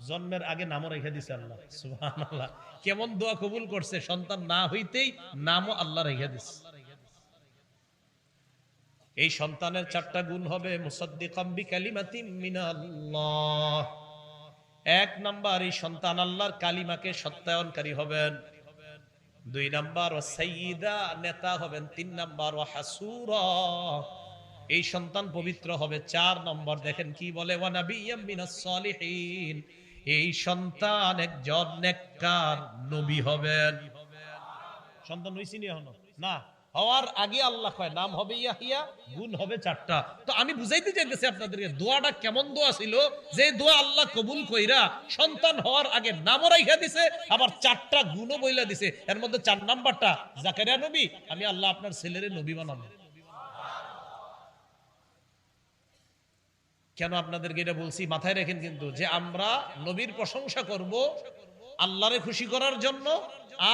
জন্মের আগে নামও রেখে দিয়েছে আল্লাহ। সুবহানাল্লাহ, কেমন দোয়া কবুল করছে, সন্তান না হইতেই নামও আল্লাহ রেখে দিয়েছে। এই সন্তানের 4টা গুণ হবে, মুসাদ্দিকাম বিকালিমাতিন মিনাল্লাহ। 1 নাম্বার, এই সন্তান আল্লাহর কালিমাকে সত্যায়নকারী হবেন। 2 নাম্বার, ও সাইয়্যিদা, নেতা হবেন। 3 নাম্বার, ও হাসুরা, এই সন্তান পবিত্র হবে। 4 নম্বর দেখেন কি বলে, ওয়া নাবিয়্যাম মিনাস সালিহিন, এই সন্তান একজন নেককার নবী হবেন। সন্তান হইছিনি এখনো না, হওয়ার আগে আল্লাহ কয় নাম হবে ইয়াহিয়া, গুণ হবে 4টা। তো আমি বুঝাইতে চাইতেছি আপনাদেরকে দোয়াটা কেমন দোয়া ছিল, যে দোয়া আল্লাহ কবুল কইরা সন্তান হওয়ার আগে নামও রাইখা দিছে, আবার 4টা গুণও বইলা দিছে। এর মধ্যে 4 নাম্বারটা, জাকারিয়া নবী, আমি আল্লাহ আপনার ছেলেরে নবী বানাবো। কেন আপনাদেরকে এটা বলছি মাথায় রাখেন কিন্তু, যে আমরা নবীর প্রশংসা করব আল্লাহরে খুশি করার জন্য,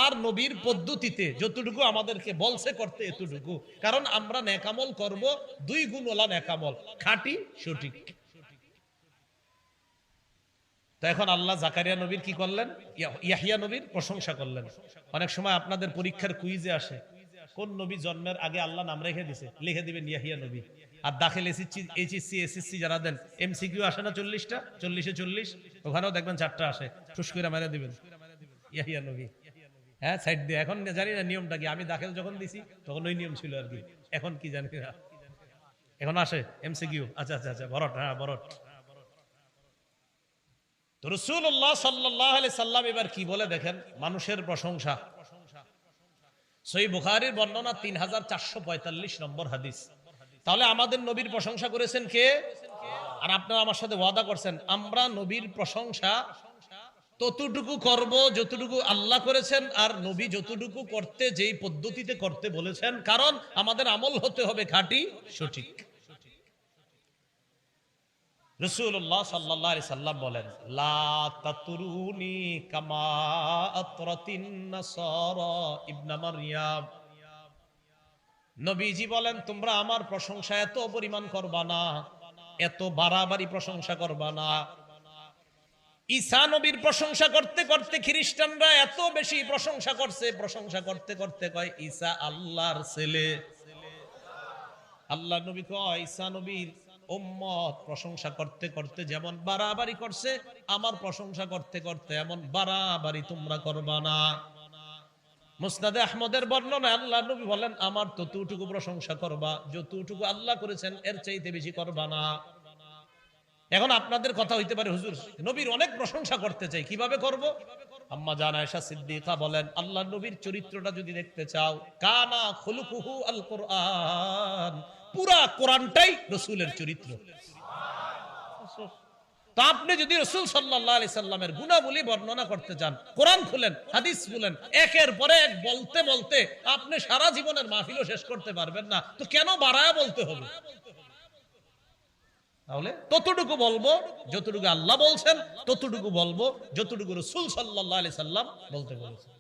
আর নবীর পদ্ধতিতে যতটুকু আমাদেরকে বলছে করতে এতটুকু। কারণ আমরা নেকামল করব 2 গুণওয়ালা নেকামল, খাঁটি সঠিক। তো এখন আল্লাহ জাকারিয়া নবীর কি করলেন? ইয়াহিয়া নবীর প্রশংসা করলেন। অনেক সময় আপনাদের পরীক্ষার কুইজে আসে কোন নবী জন্মের আগে আল্লাহ নাম রেখে দিছে, লিখে দিবেন ইয়াহিয়া নবী। আর দাখিল এইচএসসি এসএসসি যারা দেন এমসিকিউ আসে না 40টা, 40-এ 40, ওখানেও দেখবেন 4টা আসে, ঠুস করে মেরে দিবেন ইয়াহিয়া নবী। হ্যাঁ, সাইড দিয়ে। এখন জানি না নিয়মটা কি, আমি দাখিল যখন দিছি তখন ওই নিয়ম ছিল আর কি, এখন কি জানি না। এখন আসে এমসিকিউ। আচ্ছা আচ্ছা আচ্ছা, ভরট। হ্যাঁ, ভরট। তো রাসূলুল্লাহ সাল্লাল্লাহু আলাইহি সাল্লাম এবার কি বলে দেখেন, মানুষের প্রশংসা। সহিহ বুখারীর বর্ণনা 3445 নম্বর হাদিস। তাহলে আমাদের নবীর প্রশংসা করেছেন কে? আর আপনারা আমার সাথে ওয়াদা করছেন আমরা নবীর প্রশংসা ততটুকু করব যতটুকু আল্লাহ করেছেন, আর নবী যতটুকু করতে যেই পদ্ধতিতে করতে বলেছেন, কারণ আমাদের আমল হতে হবে খাঁটি সঠিক। রাসূলুল্লাহ সাল্লাল্লাহু আলাইহি সাল্লাম বলেন, লা তাতরুনি কামা আতরাতিন নাসারা ইবনে মারইয়াম। নবীজি বলেন, তোমরা আমার প্রশংসা এত পরিমাণ করবা না, এত বাড়াবাড়ি প্রশংসা করবা না। ঈসা নবীর প্রশংসা করতে করতে খ্রিস্টানরা এত বেশি প্রশংসা করছে, প্রশংসা করতে করতে কয় ঈসা আল্লাহর ছেলে। আল্লাহ নবী কয় ঈসা নবীর উম্মত প্রশংসা করতে করতে যেমন বাড়াবাড়ি করছে, আমার প্রশংসা করতে করতে এমন বাড়াবাড়ি তোমরা করবা না। মুসনাদে আহমদের বর্ণনা আল্লাহ নবী বলেন, আমার ততটুকু প্রশংসা করবা যতটুকু আল্লাহ করেছেন, এর চাইতে বেশি করবা না। এখন আপনাদের কথা হইতে পারে, হুজুর নবীর অনেক প্রশংসা করতে চাই, কিভাবে করব? আম্মা জান আয়েশা সিদ্দিকা বলেন, আল্লাহ নবীর চরিত্রটা যদি দেখতে চাও, কানা খুলুকুহু আল কোরআন, পুরা কোরআনটাই রাসূলের চরিত্র। তা আপনি যদি রাসূল সাল্লাল্লাহু আলাইহি সাল্লামের গুণাবলী বর্ণনা করতে চান, কোরআন খুলেন, হাদিস খুলেন, একের পরে এক বলতে বলতে আপনি সারা জীবনের মাহফিলও শেষ করতে পারবেন না, তো কেন বাড়ায়া বলতে হবে? তাহলে ততটুকু বলবো যতটুকু আল্লাহ বলছেন, ততটুকু বলবো যতটুকু রাসূল সাল্লাল্লাহু আলাইহি সাল্লাম বলতে বলেছেন।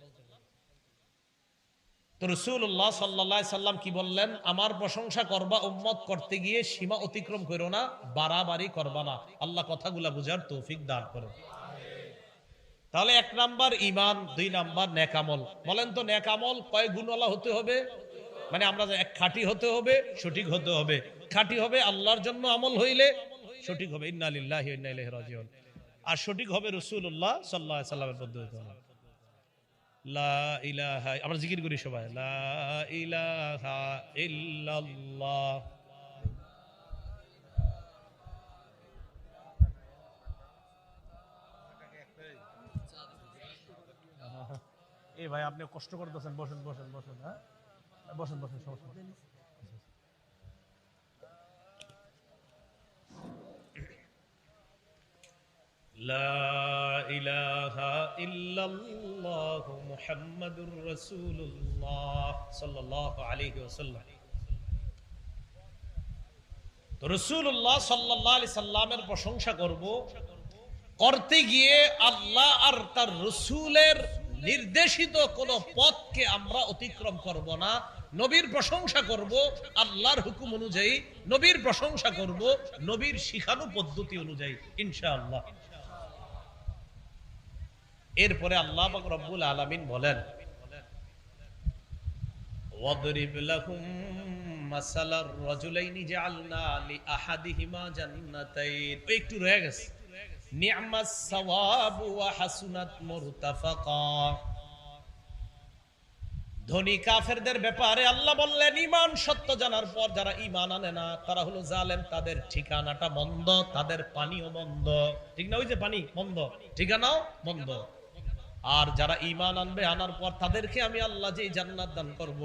তো রাসূলুল্লাহ সাল্লাল্লাহু আলাইহি সাল্লাম কি বললেন? আমার প্রশংসা করবা উম্মত করতে গিয়ে সীমা অতিক্রম করো না, বাড়াবাড়ি করবা না। আল্লাহ কথাগুলা বুঝার তৌফিক দান করুন। তাহলে 1 নাম্বার ঈমান, 2 নাম্বার নেক আমল। বলেন তো নেক আমল কয় গুণওয়ালা হতে হবে? মানে আমরা খাঁটি হতে হবে, সঠিক হতে হবে। খাঁটি হবে আল্লাহর জন্য আমল হইলে, সঠিক হবে ইন্না লিল্লাহি ওয়া ইন্না ইলাইহি রাজিউন, আর সঠিক হবে রাসূলুল্লাহ সাল্লাল্লাহু আলাইহি সাল্লামের পদ্ধতিতে। লা ইলাহা, আমরা জিকির করি সবাই, লা ইলাহা ইল্লাল্লাহ। এই ভাই আপনি কষ্ট করতেছেন, বসেন বসেন বসেন। হ্যাঁ বসেন বসেন, সমস্যা নেই। লা ইলাহা ইল্লাল্লাহ মুহাম্মাদুর রাসূলুল্লাহ সাল্লাল্লাহু আলাইহি ওয়াসাল্লাম। তো রাসূলুল্লাহ সাল্লাল্লাহু আলাইহি সাল্লামের প্রশংসা করব, করতে গিয়ে আল্লাহ আর তার রাসূলের নির্দেশিত কোন পথকে আমরা অতিক্রম করব না। নবীর প্রশংসা করব আল্লাহর হুকুম অনুযায়ী, নবীর প্রশংসা করব নবীর শিখানো পদ্ধতি অনুযায়ী ইনশাআল্লাহ। এরপরে আল্লাহ পাক রব্বুল আলামিন বলেন, ওয়াদরিব লাহুম মাসালার রাজুলাইনি জাআলনা লিআহাদিহিমা জান্নাতাইন। একটু রয়ে গেছে, নি'মাস সাওয়াবু ওয়া হাসুনাত মুরতাফাকা। ধনী কাফেরদের ব্যাপারে আল্লাহ বললেন, ঈমান সত্য জানার পর যারা ঈমান আনে না তারা হলো জালেম, তাদের ঠিকানাটা মন্দ, তাদের পানিও মন্দ। ঠিক না? ওই যে পানি মন্দ, ঠিকানাও মন্দ। আর যারা ঈমান আনবে, আনার পর তাদেরকে আমি আল্লাহ যে জান্নাত দান করব,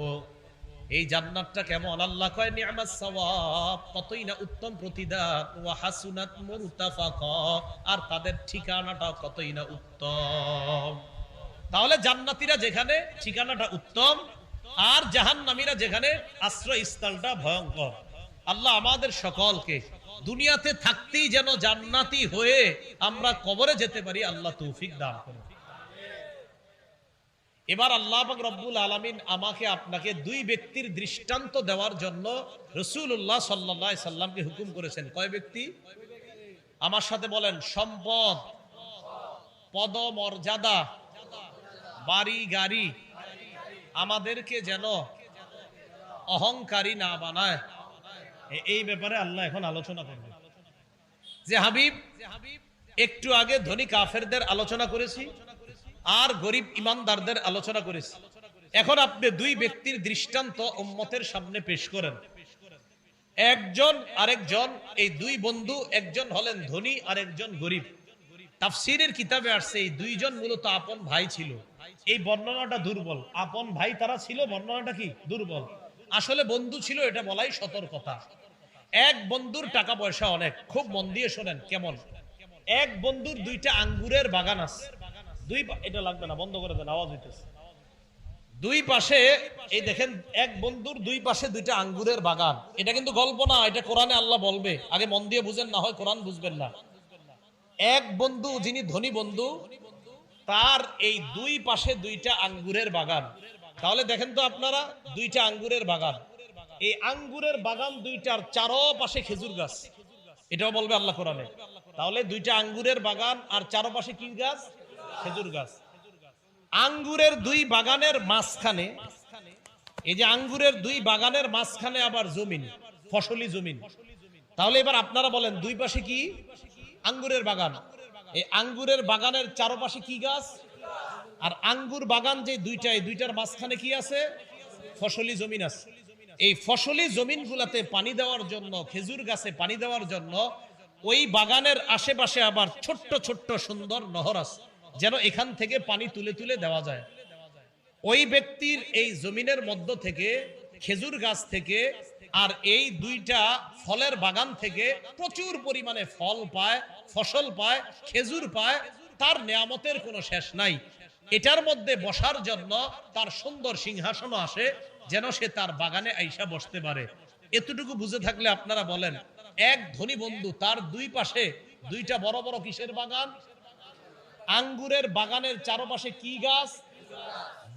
এই জান্নাতটা কেমন? আল্লাহ কয় নি'মাস সাওয়াব, কতই না উত্তম প্রতিদান, ওয়া হাসুনাত মুরতাফাকা, আর তাদের ঠিকানাটা কতই না উত্তম। তাহলে জান্নাতীরা যেখানে ঠিকানাটা উত্তম, আর জাহান্নামীরা যেখানে আশ্রয়স্থলটা ভয়ঙ্কর। আল্লাহ আমাদের সকলকে দুনিয়াতে থাকতেই যেন জান্নাতি হয়ে আমরা কবরে যেতে পারি, আল্লাহ তৌফিক দান করুন। এবার আল্লাহ পাক রব্বুল আলামিন আমাকে আপনাকে 2 ব্যক্তির দৃষ্টান্ত দেওয়ার জন্য রাসূলুল্লাহ সাল্লাল্লাহু আলাইহি সাল্লামকে হুকুম করেছেন। কয় ব্যক্তি? আমার সাথে বলেন, সম্পদ পদমর্যাদা, বাড়ি গাড়ি আমাদেরকে যেন অহংকারী না বানায়, এই ব্যাপারে আল্লাহ এখন আলোচনা করবে। যে হাবিব, একটু আগে ধনী কাফেরদের আলোচনা করেছি আর গরিব ইমানদারদের আলোচনা করেছি। এখন আপনি দুই ব্যক্তির দৃষ্টান্ত উম্মতের সামনে পেশ করেন। একজন আরেকজন, এই দুই বন্ধু, একজন হলেন ধনী আর একজন গরিব। তাফসীরের কিতাবে আসছে এই দুইজন মূলত আপন ভাই ছিল। এই বর্ণনাটা দুর্বল। আপন ভাই তারা ছিল, বর্ণনাটা কি দুর্বল। আসলে বন্ধু ছিল এটা বলাই সতর্কতা। এক বন্ধুর টাকা পয়সা অনেক, খুব মন দিয়ে শোনেন কেমন। এক বন্ধুর দুইটা আঙ্গুরের বাগান আছে। এটা লাগবে না, বন্ধ করে দেন, আওয়াজ হইতেছে। দুই পাশে এই দেখেন, এক বন্ধুর দুই পাশে দুইটা আঙ্গুরের বাগান। এটা কিন্তু গল্প না, এটা কোরআনে আল্লাহ বলবে। আগে মন দিয়ে বুঝেন, না হয় কোরআন বুঝবেন না। এক বন্ধু যিনি ধনী বন্ধু, তার এই দুই পাশে দুইটা আঙ্গুরের বাগান। তাহলে দেখেন তো আপনারা, দুইটা আঙ্গুরের বাগান। এই আঙ্গুরের বাগান দুইটার চারপাশে খেজুর গাছ, এটাও বলবে আল্লাহ কোরআনে। তাহলে দুইটা আঙ্গুরের বাগান আর চারপাশে কি গাছ? খেজুর গাছ। আঙ্গুরের দুই বাগানের মাঝখানে, এই যে আঙ্গুরের দুই বাগানের মাঝখানে আবার জমিন, ফসলি জমিন। তাহলে এবার আপনারা বলেন, দুই পাশে কি? আঙ্গুরের বাগান। এই আঙ্গুরের বাগানের চারপাশে কি গাছ? আর আঙ্গুর বাগান যে দুইটা, এই দুইটার মাঝখানে কি আছে? ফসলি জমিন আছে। এই ফসলি জমিনগুলাতে পানি দেওয়ার জন্য, খেজুর গাছে পানি দেওয়ার জন্য ওই বাগানের আশেপাশে আবার ছোট্ট ছোট্ট সুন্দর নহর আছে, যেন এখান থেকে পানি তুলে তুলে দেওয়া যায়। ওই ব্যক্তির এই জমিনের মধ্য থেকে, খেজুর গাছ থেকে আর এই দুইটা ফলের বাগান থেকে প্রচুর পরিমাণে ফল পায়, ফসল পায়, খেজুর পায়। তার নিয়ামতের কোনো শেষ নাই। এটার মধ্যে বসার জন্য তার সুন্দর সিংহাসন আসে, যেন সে তার বাগানে আইসা বসতে পারে। এতটুকু বুঝে থাকলে আপনারা বলেন, এক ধনী বন্ধু, তার দুই পাশে দুইটা বড় বড় কিসের বাগান? আঙ্গুরের বাগানের চারপাশে কি গাছ?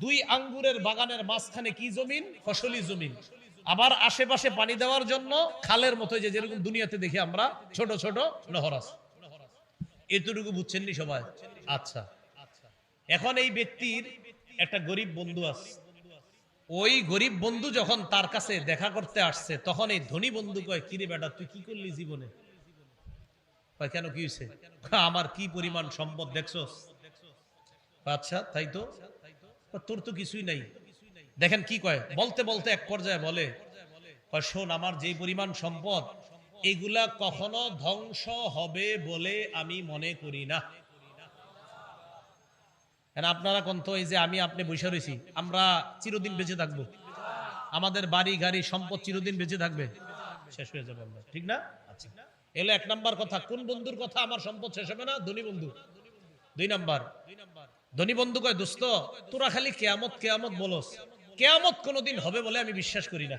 দুই আঙ্গুরের বাগানের মাঝখানে কি জমিন? ফসলি জমিন। আবার আশেপাশে পানি দেওয়ার জন্য খালের মতো, যে যেরকম দুনিয়াতে দেখি আমরা ছোট ছোট নহর আছে। এতটুকু বুঝছেন নি সবাই? আচ্ছা, এখন এই ব্যক্তির একটা গরিব বন্ধু আছে। ওই গরিব বন্ধু যখন তার কাছে দেখা করতে আসছে, তখন এই ধনী বন্ধু কয়, কিরে বেটা, তুই কি করলি জীবনে? কেন, কি হয়েছে? আমার কি পরিমাণ সম্পদ দেখছস? আচ্ছা, তাই তো, তোর তো কিছুই নাই। দেখেন কি কয়, বলতে বলতে এক পর্যায়ে বলে, শোন, আমার যে পরিমাণ সম্পদ, এগুলা কখনো ধ্বংস হবে বলে আমি মনে করি না। আপনারা কোন তো, এই যে আমি আপনি বসে রয়েছি, আমরা চিরদিন বেঁচে থাকবো? আমাদের বাড়ি গাড়ি সম্পদ চিরদিন বেঁচে থাকবে? শেষ হয়ে যাবে আমরা, ঠিক না? আচ্ছা, এলো এক নাম্বার কথা। কোন বন্ধুর কথা আমার সম্পদ শেষ হবে না? ধনী বন্ধু। দুই নাম্বার, ধনী বন্ধু কয়, দোস্ত, তোরা খালি কেয়ামত কেয়ামত বলস, কেয়ামত কোনদিন হবে বলে আমি বিশ্বাস করি না।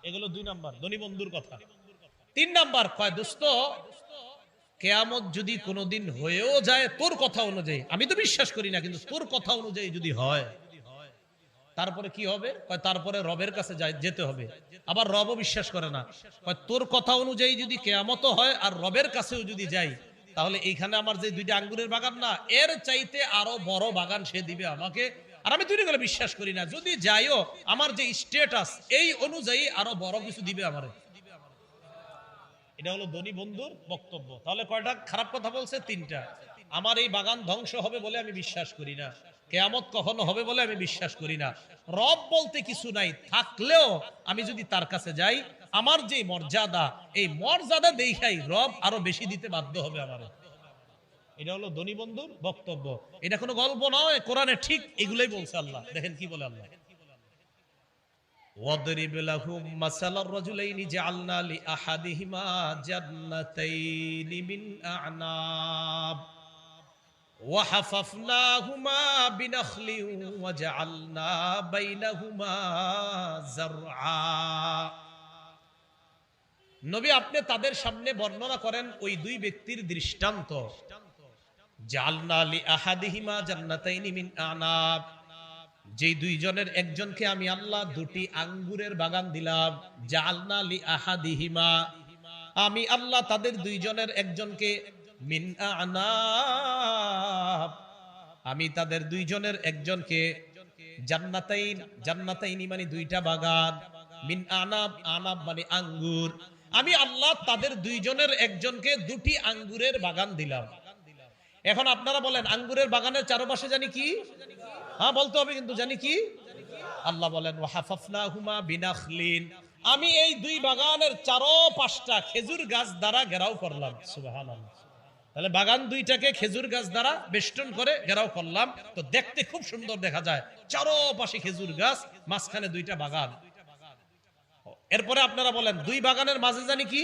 এগুলো দুই নাম্বার, ধনী বন্ধুর কথা। তিন নাম্বার কয়, দোস্ত, কেয়ামত যদি কোনদিন হয়েও যায় তোর কথা অনুযায়ী, আমি তো বিশ্বাস করি না, কিন্তু তোর কথা অনুযায়ী যদি হয়, তারপরে কি হবে? তারপরে রবের কাছে যেতে হবে। আবার রবও বিশ্বাস করে না। তোর কথা অনুযায়ী যদি কেয়ামত হয় আর রবের কাছেও যদি যাই, তাহলে এইখানে আমার যে দুইটা আঙ্গুরের বাগান না, এর চাইতে আরো বড় বাগান সে দিবে আমাকে। আর আমি দুইটা গেলে বিশ্বাস করি না, যদি যাইও আমার যে স্ট্যাটাস এই অনুযায়ী আরো বড় কিছু দিবে আমারে। এটা হলো ধনী বন্ধুর বক্তব্য। তাহলে কয়টা খারাপ কথা বলছে? তিনটা। আমার এই বাগান ধ্বংস হবে বলে আমি বিশ্বাস করি না, কিয়ামত কখনো হবে বলে আমি বিশ্বাস করি না, রব বলতে কিছু নাই, থাকলেও আমি যদি তার কাছে যাই, আমার যে মর্যাদা, এই মর্যাদা দেখাই রব আরো বেশি দিতে বাধ্য হবে আমারে। এটা হলো ধনী বন্ধুর বক্তব্য। এটা কোনো গল্প নয়, কোরআনে ঠিক এগুলাই বলছে আল্লাহ। দেখেন কি বলে আল্লাহ, وَاضْرِبْ لَهُمْ مَثَلَ الرَّجُلَيْنِ جَعَلْنَا لِأَحَدِهِمَا جَنَّتَيْنِ مِنْ أَعْنَابٍ وَحَفَفْنَاهُمَا بِنَخْلٍ وَجَعَلْنَا بَيْنَهُمَا زَرْعًا। নবী, আপনি তাদের সামনে বর্ণনা করেন ওই দুই ব্যক্তির দৃষ্টান্ত। জাআলনা লিআহাদিহিমা জান্নাতাইনি মিন আ'নাব, যে দুইজনের একজনকে আমি আল্লাহ দুটি আঙ্গুরের বাগান দিলাম। জাআলনা লিআহাদিহিমা, আমি আল্লাহ তাদের দুইজনের একজনকে মিন আ'নাব, আমি তাদের দুইজনের একজনকে জান্নাতাইনি মানে দুইটা বাগান, মিন আ'নাব, আ'নাব মানে আঙ্গুর, আমি আল্লাহ তাদের দুইজনের একজনকে দুটি আঙ্গুরের বাগান দিলাম। এখন আপনারা বলেন আঙ্গুরের বাগানের চারপাশে জানি কি? হ্যাঁ বলতে হবে কিন্তু, জানি কি? আল্লাহ বলেন ওয়াহাফাফনাহুমা বিনাখলিন, আমি এই দুই বাগানের চারপাশটা খেজুর গাছ দ্বারা ঘেরাও করলাম। সুবহানাল্লাহ। তাহলে বাগান দুইটাকে খেজুর গাছ দ্বারা বেষ্টন করে ঘেরাও করলাম, তো দেখতে খুব সুন্দর দেখা যায়, চারপাশে খেজুর গাছ, মাঝখানে দুইটা বাগান। এরপরে আপনারা বলেন দুই বাগানের মাঝে জানি কি?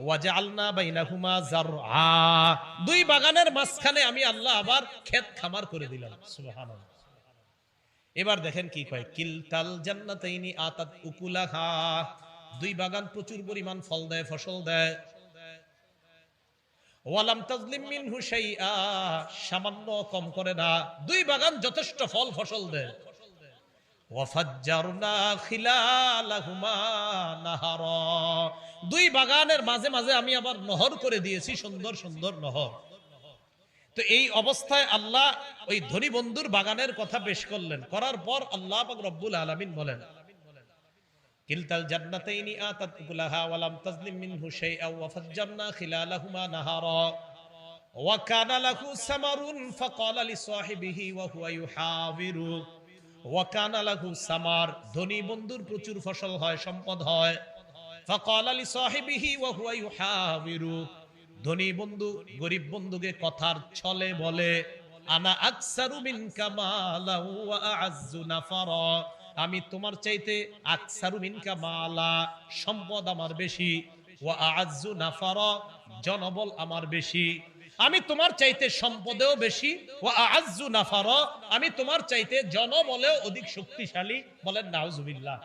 ওয়াজআলনা বাইনাহুমা যারআ, দুই বাগানের মাঝখানে আমি আল্লাহ আবার ক্ষেত খামার করে দিলাম। সুবহানাল্লাহ। এবার দেখেন কি কয়, কিলতাল জান্নাতাইনি আতাত উকুলাহা, দুই বাগান প্রচুর পরিমাণ ফল দেয়, ফসল দেয়। ওয়ালাম তাজলিম মিনহু শাইআ, সামান্য কম করে না, দুই বাগান যথেষ্ট ফল ফসল দেয়। ওয়াফাজ্জারনা খিলালাহুমা নাহারা, দুই বাগানের মাঝে মাঝে আমি আবার নহর করে দিয়েছি, সুন্দর সুন্দর নহর। তো এই অবস্থায় আল্লাহ ওই ধনী বন্ধুর বাগানের কথা পেশ করলেন, করার পর আল্লাহ পাক রব্বুল আলামিন বলেন কিলতাল জান্নাতাইনি আতাত উকুলাহা ওয়ালাম তাজলিম মিনহু শাইআ ওয়াফাজ্জারনা খিলালাহুমা নাহারা ওয়া কানা লাহু সামারুন ফাকালা লিসাহিবিহি ওয়া হুয়া ইউহাবিরু ওয়া কানা লাহু সামার, ধনী বন্ধুর প্রচুর ফসল হয়, সম্পদ হয়। ফাকালা লিসাহিবিহি ওয়া হুয়া ইউহাবিরু, ধনী বন্ধু গরিব বন্ধুকে কথার ছলে বলে আনা আকসারু মিনকা মালা ওয়া আ'আজ্জু নাফারা, আমি তোমার চাইতে আকসারু মিনকা মালা, সম্পদ আমার বেশি, ওয়া আ'আজ্জু নাফারা, জনবল আমার বেশি, আমি তোমার চাইতে সম্পদেও বেশি, ওয়া আ'আজ্জু নাফারা, আমি তোমার চাইতে জনবলেও অধিক শক্তিশালী। বলেন নাউজুবিল্লাহ।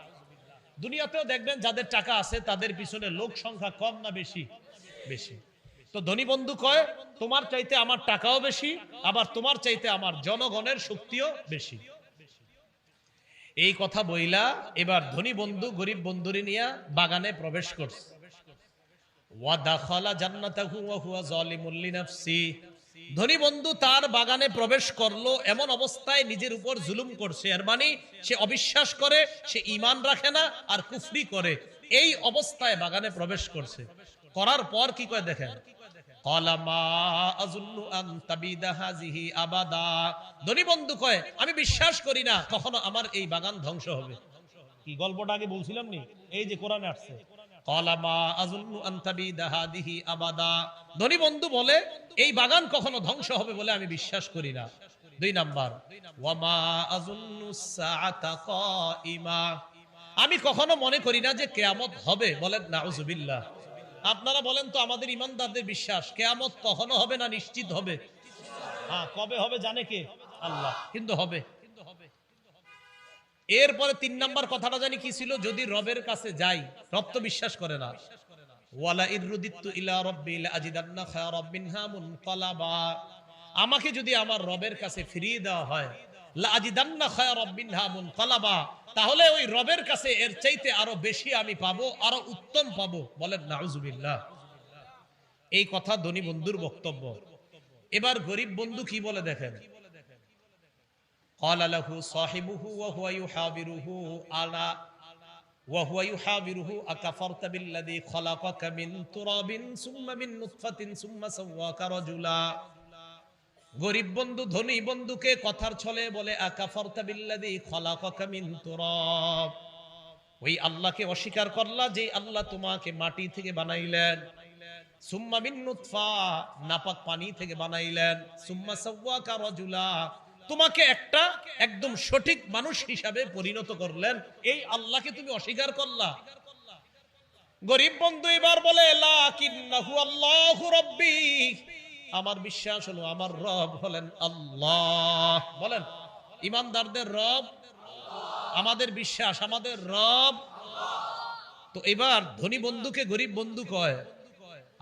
দুনিয়াতেও দেখবেন যাদের টাকা আছে তাদের পিছনে লোক সংখ্যা কম না বেশি? বেশি। তো ধনী বন্ধু কয় তোমার চাইতে আমার টাকাও বেশি, আবার তোমার চাইতে আমার জনগণের শক্তিও বেশি। এই কথা বইলা এবার ধনী বন্ধু গরিব বন্ধুরে নিয়ে বাগানে প্রবেশ করছে। ওয়া দাখালা জান্নাতাহু ওয়া হুয়া যালিমুল লিনাফসি, ধনী বন্ধু তার বাগানে প্রবেশ করলো, এমন অবস্থায় নিজের উপর জুলুম করছে, এর মানে সে অবিশ্বাস করে, সে ঈমান রাখে না আর কুফরি করে, এই অবস্থায় বাগানে প্রবেশ করছে। করার পর কি কয় দেখেন, ক্বালা মা আযুন্নু আন তাবিদা হাযিহি আবাদা, ধনী বন্ধু কয় আমি বিশ্বাস করি না কখনো আমার এই বাগান ধ্বংস হবে। কি গল্পটা আগে বলছিলাম নি, এই যে কোরআনে আসছে, ক্বালা মা আযুন্নু আন তাবিদা হাযিহি আবাদা, ধনী বন্ধু বলে এই বাগান কখনো ধ্বংস হবে বলে আমি বিশ্বাস করি না। দুই নাম্বার, ওয়া মা আযুন্নুস সাআতা কাইমা, আমি কখনো মনে করি না যে কিয়ামত হবে। বলেন নাউজুবিল্লাহ। আপনারা বলেন তো, আমাদের ইমানদারদের বিশ্বাস কিয়ামত কখনো হবে না নিশ্চিত হবে? হ্যাঁ, কবে হবে জানে কে? আল্লাহ, কিন্তু হবে। এরপরে তিন নাম্বার কথাটা জানি কি ছিল, যদি রবের কাছে যাই, রব তো বিশ্বাস করে না, ওয়ালা ইররুদিতু ইলা রাব্বি লাআজিদান্না খায়রাম মিনহা মুনকালাবা, আমাকে যদি আমার রবের কাছে ফিরিয়ে দেওয়া হয়, লাআজিদান্না খায়রাম মিনহা মুনকালাবা, তাহলে ওই রবের কাছে এর চাইতে আরো বেশি আমি পাবো, আরো উত্তম পাবো। বলেন নাউজুবিল্লাহ। এই কথা ধনী বন্ধুর বক্তব্য। এবার গরিব বন্ধু কি বলে দেখেন, ক্বালা লাহু সাহিবুহু ওয়া হুয়া ইউহাবিরুহু আলা ওয়া হুয়া ইউহাবিরুহু আকাফারতা বিল্লাযী খালাকাকা মিন তুরাবিন সুম্মা মিন নুতফাতিন সুম্মা সাওয়াকা রাজুলা, গরিব বন্ধু ধনী বন্ধুকে কথার ছলে বলে আকাফারতা বিল্লাযী খালাকাকা মিন তুরাব, ওই আল্লাহকে অস্বীকার করলা যে আল্লাহ তোমাকে মাটি থেকে বানাইলেন, সুম্মা মিন নুতফা, নাপাক পানি থেকে বানাইলেন, সুম্মা সাওয়াকা রাজুলা, তোমাকে একটা একদম সঠিক মানুষ হিসাবে পরিণত করলেন, এই আল্লাহকে তুমি অস্বীকার করলা। গরিব বন্ধু এবার বলে লাকিন্নাহু আল্লাহু রাব্বি, আমার বিশ্বাস হলো আমার রব হলেন আল্লাহ। বলেন ইমানদারদের রব আমাদের বিশ্বাস, আমাদের রব। তো এবার ধনী বন্ধুকে গরিব বন্ধু কয়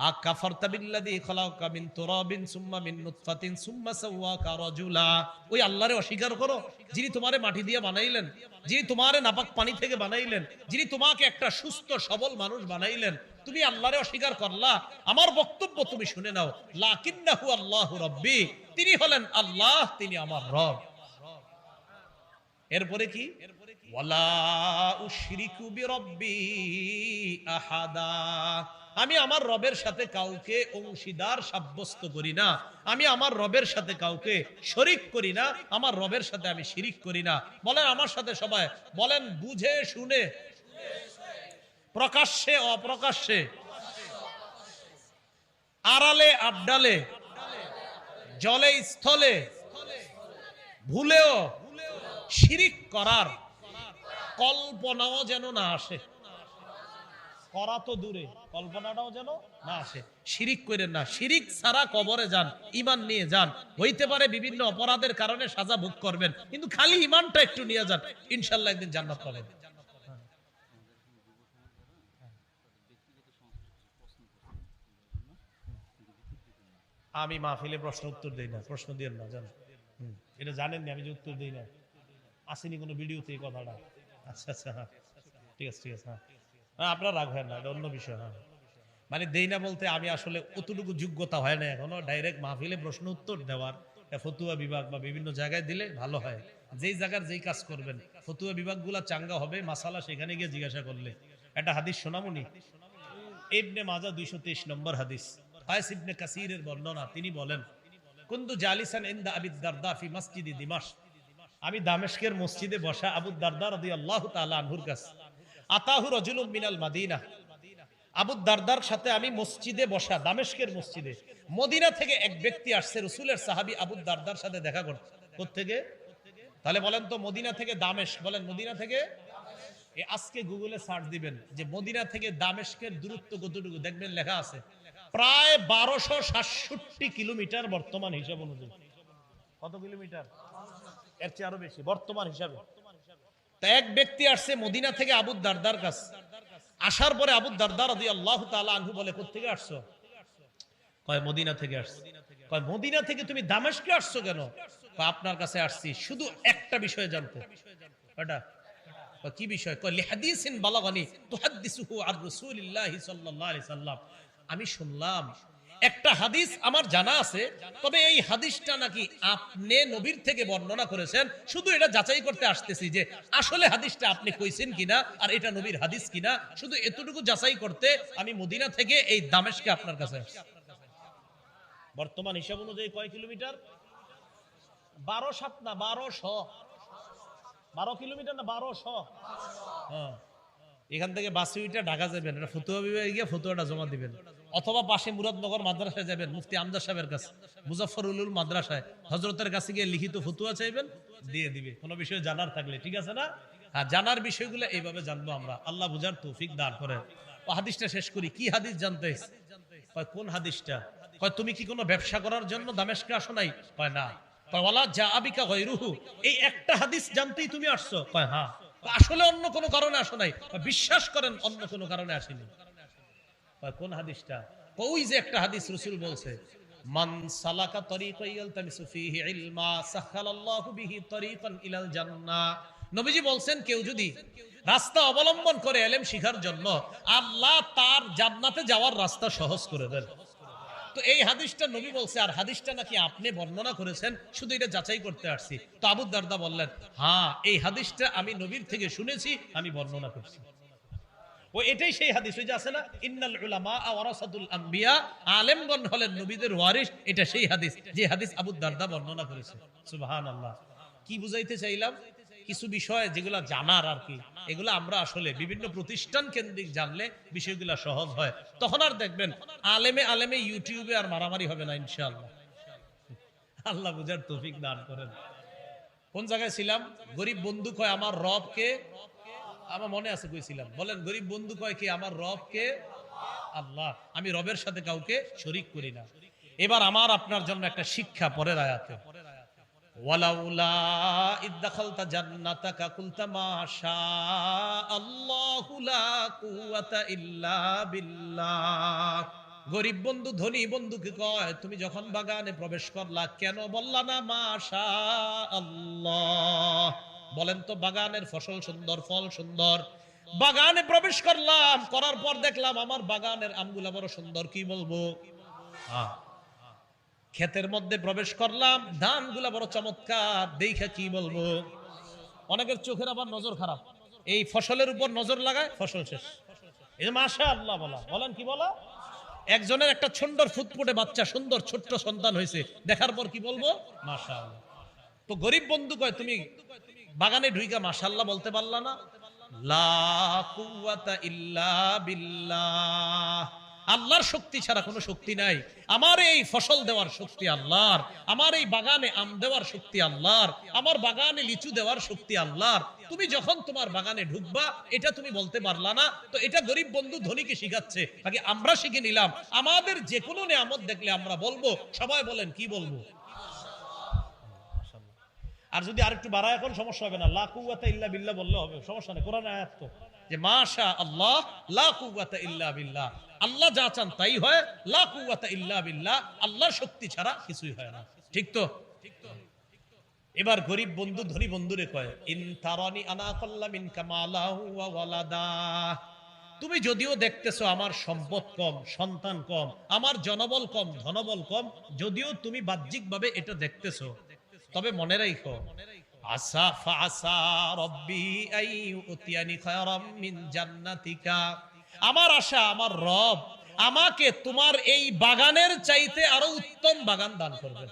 আকাফারতা বিল্লাযী খালাকা মিন তুরাবিন সুম্মা মিন নুতফাতিন সুম্মা সাওয়াকা রাজুলা। ওই আল্লাহরে অস্বীকার করো যিনি তোমারে মাটি দিয়ে বানাইলেন, যিনি তোমারে নাপাক পানি থেকে বানাইলেন, যিনি তোমাকে একটা সুস্থ সবল মানুষ বানাইলেন, তুমি আল্লাহরে অস্বীকার করলা। আমার বক্তব্য তুমি শুনে নাও, লাকিন্নাহু আল্লাহু রাব্বি, তিনি হলেন আল্লাহ, তিনি আমার রব। এরপরে কি, ওয়ালা উশরিকু বিরাব্বি আহাদা, আমি আমার রবের সাথে কাউকে অংশীদার সাব্যস্ত করি না, আমি আমার রবের সাথে কাউকে শরীক করি না, আমার রবের সাথে আমি শিরিক করি না। বলেন আমার সাথে সবাই, বলেন বুঝে শুনে, প্রকাশ্যে অপ্রকাশ্যে, আড়ালে আবডালে, জলে স্থলে, ভুলেও শিরিক করার কল্পনাও যেন না আসে। করা তো দূরে, কল্পনাটাও যেন না আসে। শিরিক করেন না, শিরিক ছাড়া কবরে যান, ঈমান নিয়ে যান। হইতে পারে বিভিন্ন অপরাধের কারণে সাজা ভোগ করবেন, কিন্তু খালি ঈমানটা একটু নিয়ে যান, ইনশাআল্লাহ একদিন জান্নাত পাবেন। আমি মাহফিলে প্রশ্ন উত্তর দেই না, প্রশ্ন দিয়েন না, জানেন এটা জানেন না, আমি যে উত্তর দেই না। আসেনি কোনো ভিডিওতে এই কথাটা? আচ্ছা আচ্ছা, হ্যাঁ ঠিক আছে ঠিক আছে, হ্যাঁ আপনার রাগ হয় না, এটা অন্য বিষয়। হ্যাঁ মানে দেই না বলতে আমি আসলে অতটুকু যোগ্যতা হয় না এখনো ডাইরেক্ট মাহফিলে প্রশ্ন উত্তর দেওয়ার। ফতুয়া বিভাগ বা বিভিন্ন জায়গায় দিলে ভালো হয়, যেই জায়গার যেই কাজ করবেন ফতুয়া বিভাগগুলা চাঙ্গা হবে, মাসালা সেখানে গিয়ে জিজ্ঞাসা করলে। একটা হাদিস শোনামুনি, ইবনে মাজাহ 223 নম্বর হাদিস, কায়েস ইবনে কাসিরের বর্ণনা। তিনি বলেন, কুনতু জালিসান ইনদা আবি দারদা ফি মসজিদি দিমাশক, আমি দামেস্কের মসজিদে বসা আবু দারদা রাদিয়াল্লাহু তাআলা আনহুর কাছে। আতাহু রাজুলুম মিনাল মাদিনা, আবু দারদার সাথে আমি মসজিদে বসা, দামেস্কের মসজিদে। মদিনা থেকে এক ব্যক্তি আসছে, রাসূলের সাহাবী আবু দারদার সাথে দেখা করতে। কোত্থেকে? তাহলে বলেন তো, মদিনা থেকে দামেস্ক, বলেন মদিনা থেকে। আজকে গুগলে সার্চ দিবেন যে মদিনা থেকে দামেস্কের দূরত্ব কতটুকু, দেখবেন লেখা আছে প্রায় 1267 কিলোমিটার বর্তমান হিসাব অনুযায়ী। কত কিলোমিটার? এর চেয়ে আরো বেশি বর্তমান হিসাবে। তা এক ব্যক্তি আসছে মদিনা থেকে আবু দারদার কাছে। আসার পরে আবু দারদা রাদিয়াল্লাহু তাআলা আনহু বলে, কোত্থেকে আসছো? কয় মদিনা থেকে আসছি। কয় মদিনা থেকে তুমি দামেস্কে আসছো কেন? কয় আপনার কাছে আসছি শুধু একটা বিষয় জানতে। কয়টা? কি বিষয়? কয় লিহাদিসিন বালাগানি তুহাদ্দিসুহু আর রাসূলিল্লাহি সাল্লাল্লাহু আলাইহি সাল্লাম, আমি শুনলাম একটা হাদিস আমার জানা আছে, তবে এই হাদিসটা নাকি আপনি নবীর থেকে বর্ণনা করেছেন, শুধু এটা যাচাই করতে আসতেছি যে আসলে হাদিসটা আপনি কইছেন কিনা আর এটা নবীর হাদিস কিনা, শুধু এতটুকু যাচাই করতে আমি মদিনা থেকে এই দামেস্কে আপনার কাছে আসছি। বর্তমান হিসাব অনুযায়ী কয় কিলোমিটার? 12 না 1200, 12 কিলোমিটার না 1200। হ্যাঁ, এখান থেকে বাসে উঠে ঢাকা যাবেন, এটা ফতুয়া বিভাগে গিয়ে ফতুয়াটা জমা দিবেন, অথবা পাশে মুরাদনগর মাদ্রাসায় যাবেন, মুফতি আমজাদ সাহেবের কাছে, মুজাফফরুল উলুম মাদ্রাসায় হযরতের কাছে গিয়ে লিখিত ফতুয়া চাইবেন, দিয়ে দিবে, কোনো বিষয় জানার থাকলে। ঠিক আছে না? হ্যাঁ, জানার বিষয়গুলো এইভাবে জানবো আমরা, আল্লাহ বুঝার তৌফিক দান করেন। ও হাদিসটা শেষ করি। কি হাদিস জানতে? কয় কোন হাদিসটা? কয় তুমি কি কোনো ব্যবসা করার জন্য দামেস্কে আসো নাই? কয় না। কয় ওয়ালা জাআবিকা গায়রুহু, এই একটা হাদিস জানতেই তুমি আসছো? কয় হ্যাঁ। আসলে অন্য কোনো কারণে আসো নাই? বিশ্বাস করেন অন্য কোনো কারণে আসেনি। কোন হাদিসটা? ওই যে একটা হাদিস রাসূল বলছে, মান সালাকা তরিকান ইয়ালতামিসু ফীহি ইলমা সাখালাল্লাহু বিহি তরিকান ইলাল জান্নাহ। নবীজি বলছেন, কেউ যদি রাস্তা অবলম্বন করে ইলম শিখার জন্য, আল্লাহ তার জান্নাতে যাওয়ার রাস্তা সহজ করে দেন। তো এই হাদিসটা নবী বলছে, আর হাদিসটা নাকি আপনি বর্ণনা করেছেন, শুধু এটা যাচাই করতে আসছি। তো আবু দারদা বললেন, হ্যাঁ এই হাদিসটা আমি নবীর থেকে শুনেছি, আমি বর্ণনা করছি। ও এটাই সেই হাদিস, ওই যে আছে না, ইন্নাল উলামা ওয়ারাসাতুল আম্বিয়া, আলেমগণ হলেন নবীদের ওয়ারিস। এটা সেই হাদিস, যে হাদিস আবু দারদা বর্ণনা করেছে। সুবহানাল্লাহ। কি বুঝাইতে চাইলাম? কিছু বিষয় যেগুলো জানার আর কি, এগুলো আমরা আসলে বিভিন্ন প্রতিষ্ঠান কেন্দ্রিক জানলে বিষয়গুলো সহজ হয়। তখন আর দেখবেন আলেমে আলেমে ইউটিউবে আর মারামারি হবে না ইনশাআল্লাহ। আল্লাহ বুঝার তৌফিক দান করেন। কোন জায়গায় ছিলাম? গরিব বন্ধু কয় আমার রবকে, আমার মনে আছে কইছিলাম, বলেন গরিব বন্ধু কয় কি? আমার রবকে আল্লাহ, আমি রবের সাথে কাউকে শরীক করি না। এবার আমার আপনার জন্য একটা শিক্ষা পরের আয়াতে, ওয়ালাউলা ইদ দাখালতা জান্নাতাকা কুলতা মা শা আল্লাহু লা কুওয়াতা ইল্লা বিল্লাহ। গরিব বন্ধু ধনী বন্ধুকে কয়, তুমি যখন বাগানে প্রবেশ করলা কেন বললা না মাশা আল্লাহ? বলেন তো, বাগানের ফসল সুন্দর, ফল সুন্দর, বাগানে প্রবেশ করলাম, করার পর দেখলাম আমার বাগানের আমগুলা বড় সুন্দর, কি বলবো? ক্ষেতের মধ্যে প্রবেশ করলাম, ধানগুলা বড় চমৎকার, দেখে কি বলবো? অনেকের চোখের আবার নজর খারাপ, এই ফসলের উপর নজর লাগায়, ফসল শেষ। এই যে মাশা আল্লাহ বলা, বলেন কি বলা? একজনের একটা সুন্দর ফুটফুটে বাচ্চা, সুন্দর ছোট্ট সন্তান হয়েছে, দেখার পর কি বলবো? মাশা আল্লাহ। তো গরিব বন্ধু কয়, তুমি বাগানে ঢুইকা মাশাআল্লাহ বলতে পারলা না? লা কুওয়াতা ইল্লা বিল্লাহ। আল্লাহর শক্তি ছাড়া কোনো শক্তি নাই। আমার এই ফসল দেওয়ার শক্তি আল্লাহর, আমার এই বাগানে আম দেওয়ার শক্তি আল্লাহর, আমার বাগানে লিচু দেওয়ার শক্তি আল্লাহর। তুমি যখন তোমার বাগানে ঢুকবা এটা তুমি বলতে পারলা না, তো এটা গরিব বন্ধু ধনীকে শিখাচ্ছে, বাকি আমরা শিখে নিলাম। আমাদের যে কোনো নেয়ামত দেখলে আমরা বলবো, সবাই বলেন কি বলবো? আর যদি আরেকটু বাড়ায় এখন সমস্যা হবে না, লা কুওয়াতা ইল্লা বিল্লাহ বললে হবে, সমস্যা নেই। কোরআনে আয়াত তো যে মাশা আল্লাহ লা কুওয়াতা ইল্লা বিল্লাহ, আল্লাহ যা চান তাই হয়, লা কুওয়াতা ইল্লা বিল্লাহ, আল্লাহর শক্তি ছাড়া কিছুই হয় না। ঠিক তো? এবার গরিব বন্ধু ধনী বন্ধুরে কয়, ইন তারানি আনা আকাল্লা মিনকা মালাহু ওয়া ওয়ালাদা। তুমি যদিও দেখতেছো আমার সম্পদ কম, সন্তান কম, আমার জনবল কম, ধনবল কম, যদিও তুমি বাহ্যিকভাবে এটা দেখতেছো, তবে মনে রাখো, আসা ফাসা রব্বি আইয়ুতিয়ানি খায়রাম মিন জান্নাতিকা, আমার আশা আমার রব আমাকে তোমার এই বাগানের চাইতে আরো উত্তম বাগান দান করবেন।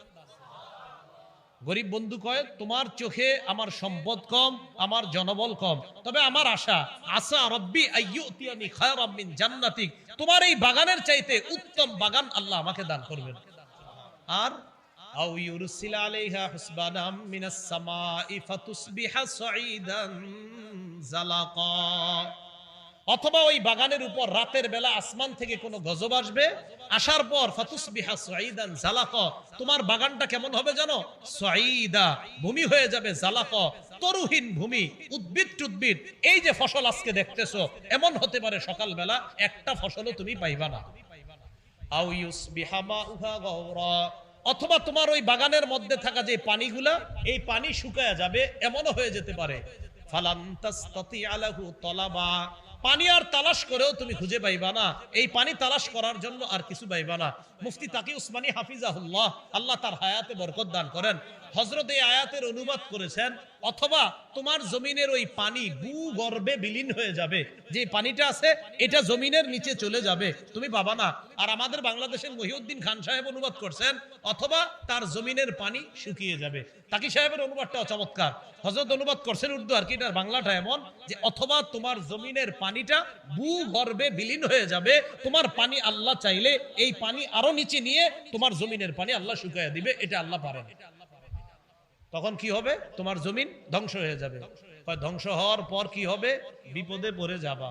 গরিব বন্ধু কয়, তোমার চোখে আমার সম্পদ কম, আমার জনবল কম, তবে আমার আশা, আসা রব্বি আইয়ুতিয়ানি খায়রাম মিন জান্নাতিক, তোমার এই বাগানের চাইতে উত্তম বাগান আল্লাহ আমাকে দান করবেন। আর আও ইউরসিল আলাইহা হুসবানাম মিনাস সামাই ফাতুসবিহা সাঈদান জালাকা, অথবা ওই বাগানের উপর রাতের বেলা আসমান থেকে কোনো গজব আসবে, আসার পর ফাতুসবিহা সাঈদান জালাকা, তোমার বাগানটা কেমন হবে জানো? সাঈদা, ভূমি হয়ে যাবে, জালাকা, তরুহীন ভূমি, উদ্ভিদ টুদ্ভিদ, এই যে ফসল আজকে দেখতেছো, এমন হতে পারে সকালবেলা একটা ফসলও তুমি পাইবা না। আও ইউসবিহা মাউহা গাওরা, অথবা তোমার ওই বাগানের মধ্যে থাকা যে পানিগুলা, এই পানি শুকায়া যাবে, এমনও হয়ে যেতে পারে। ফালান তাসতাতিআ লাহু তালাবা, পানি আর তালাশ করেও তুমি খুঁজে পাইবা না, এই পানি তালাশ করার জন্য আর কিছু পাইবা না। মুফতি তাকি উসমানী হাফিজাহুল্লাহ, আল্লাহ তার হায়াতে বরকত দান করেন, হযরত এই আয়াতের অনুবাদ করেছেন, অথবা তোমার জমিনের ওই পানি ভূগর্ভে বিলীন হয়ে যাবে, যে পানিটা আছে এটা জমিনের নিচে চলে যাবে, তুমি পাবা না। আর আমাদের বাংলাদেশের মহিউদ্দিন খান সাহেব অনুবাদ করছেন, অথবা তার জমিনের পানি শুকিয়ে যাবে। তাকি সাহেবের অনুবাদটা চমৎকার, হযরত অনুবাদ করছেন উর্দু, আর কি এটার বাংলাটা এমন যে, অথবা তোমার জমিনের পানিটা ভূগর্ভে বিলীন হয়ে যাবে, তোমার পানি আল্লাহ চাইলে এই পানি আরো নিচে নিয়ে তোমার জমিনের পানি আল্লাহ শুকিয়ে দিবে, এটা আল্লাহ পারেন। তখন কি হবে? তোমার জমিন ধ্বংস হয়ে যাবে। ধ্বংস হওয়ার পর কি হবে? বিপদে পড়ে যাবা।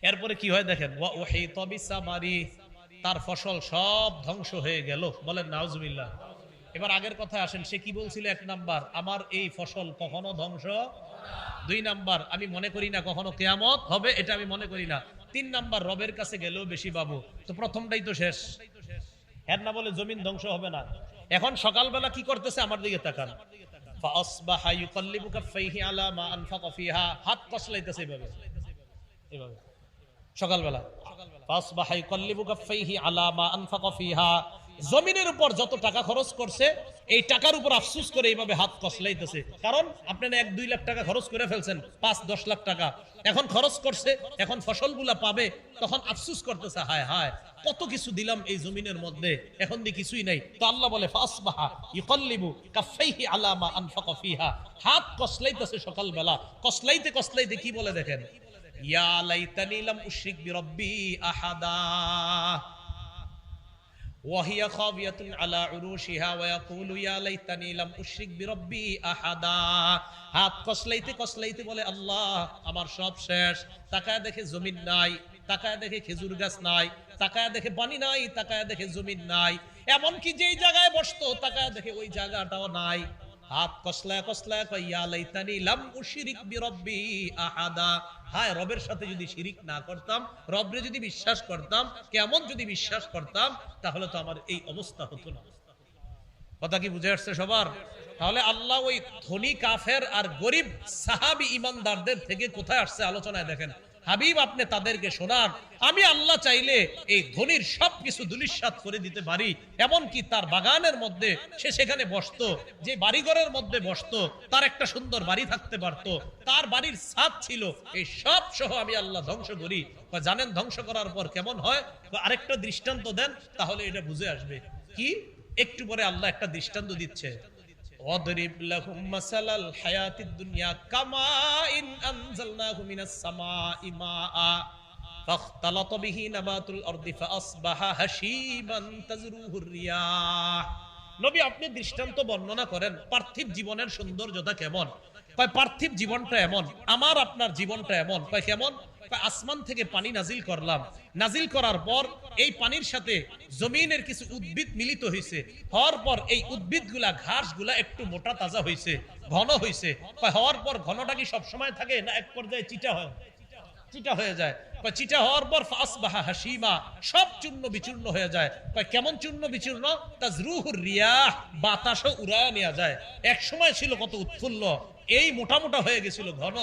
এরপরে কি হয় দেখেন, ওয়া উহিতা বিসামারি, তার ফসল সব ধ্বংস হয়ে গেল, বলেন নাউজুবিল্লাহ। এবার আগের কথায় আসেন, সে কি বলছিল? এক নাম্বার, আমার এই ফসল কখনো ধ্বংস, দুই নাম্বার, আমি মনে করি না কখনো কিয়ামত হবে, এটা আমি মনে করি না, তিন নাম্বার, রবের কাছে গেলেও বেশি পাবো। তো প্রথমটাই তো শেষ, এর না বলে জমিন ধ্বংস হবে না। এখন সকালবেলা কি করতেছে? আমার দিকে তাকান, ফাসবাহা ইউকাল্লিবু কাফাইহি আলা মা আনফাকা ফিহা, হাত কসলাইতেছে এইভাবে, এইভাবে সকালবেলা, ফাসবাহা ইউকাল্লিবু কাফাইহি আলা মা আনফাকা ফিহা, জমিনের উপর যত টাকা খরচ করছে এই টাকার উপর আফসোস করে এইভাবে হাত কসলাইতেছে। কারণ আপনি 1-2 লাখ টাকা খরচ করে ফেলছেন, 5-10 লাখ টাকা এখন খরচ করছে, এখন ফসলগুলা পাবে, তখন আফসোস করতেছে, হায় হায় কত কিছু দিলাম এই জমিনের মধ্যে, এখন দি কিছুই নাই। তো আল্লাহ বলে ফাসবাহা ইউকাল্লিবু কাফাইহি আলা মা আনফাকা ফিহা, হাত কসলাইতেছে সকালবেলা, কসলাইতে কসলাইতে কি বলে দেখেন, ইয়া লাইতানি লাম উশরিক বিরাব্বি আহাদা ওয়াহিয়া খাবিয়াতুন আলা উরুশিহা ওয়া ইয়াকুলু ইয়া লাইতানি লাম উশরিক বিরাব্বি আহাদা, হাত কসলাইতে কসলাইতে বলে, আল্লাহ আমার সব শেষ। তাকায় দেখে জমিন নাই, তাকায় দেখে খেজুর গাছ নাই, তাকায় দেখে পানি নাই, তাকায় দেখে জমিন নাই, এমনকি যেই জায়গায় বসতো তাকায় দেখে ওই জায়গাটাও নাই। হাত কসলায় কসলায় কয় ইয়া লাইতানি লাম উশরিক বিরব্বি আহাদা, হায় রবের সাথে যদি শিরিক না করতাম, রবরে যদি বিশ্বাস করতাম, কিয়ামত যদি বিশ্বাস করতাম, তাহলে তো আমার এই অবস্থা হতো না। কথা কি বুঝে আসছে সবার? তাহলে আল্লাহ ওই ধনী কাফের আর গরিব সাহাবী ইমানদারদের থেকে কোথায় আসছে আলোচনায় দেখেন। হাবিব আপনি তাদেরকে শোনান, আমি আল্লাহ চাইলে এই ধনীর সবকিছু দুলিশাত করে দিতে পারি, এমনকি তার বাগানের মধ্যে সে সেখানে বসতো, যে বাড়িঘরের মধ্যে বসতো, তার একটা সুন্দর বাড়ি থাকতে পারতো, তার বাড়ির ছাদ ছিল, এই সব সহ আমি আল্লাহ ধ্বংস করি। জানেন ধ্বংস করার পর কেমন হয়? আরেকটা দৃষ্টান্ত দেন, তাহলে এটা বুঝে আসবে। কি? একটু পরে আল্লাহ একটা দৃষ্টান্ত দিচ্ছে, ওয়াদরিব লাহুম মাসালাল হায়াতিদ দুনিয়া কামাইন আনজালনাহু মিনাস সামাই মাআ ফাখতালাতা বিহি নাবাতুল আরদি ফাআসবাহা হাশীমান তাজরুহুর রিয়াহ। নবী আপনি দৃষ্টান্ত বর্ণনা করেন পার্থিব জীবনের সৌন্দর্যতা কেমন। কয় পার্থিব জীবনটা এমন, আমার আপনার জীবনটা এমন। কয় কেমন? আসমান থেকে পানি নাজিল করলাম, নাজিল করার পর এই পানির সাথে জমিনের কিছু উদ্ভিদ মিলিত হয়েছে, হওয়ার পর এই উদ্ভিদগুলা ঘাসগুলা একটু মোটা তাজা হয়েছে, ঘন হয়েছে। হওয়ার পর ঘনটা কি সব সময় থাকে না এক পর্যায়ে চিটা হয়? চিটা হয়ে যায়। চিটা হওয়ার পর ফাসবাহা হাসিমা, সব চূর্ণ বিচূর্ণ হয়ে যায়। কেমন চূর্ণ বিচূর্ণ? তাজরুহুর রিয়াহ, বাতাসও উড়ায় নেওয়া যায়। এক সময় ছিল কত উৎফুল্ল, এই মোটা মোটা হয়ে গেছিল ঘন,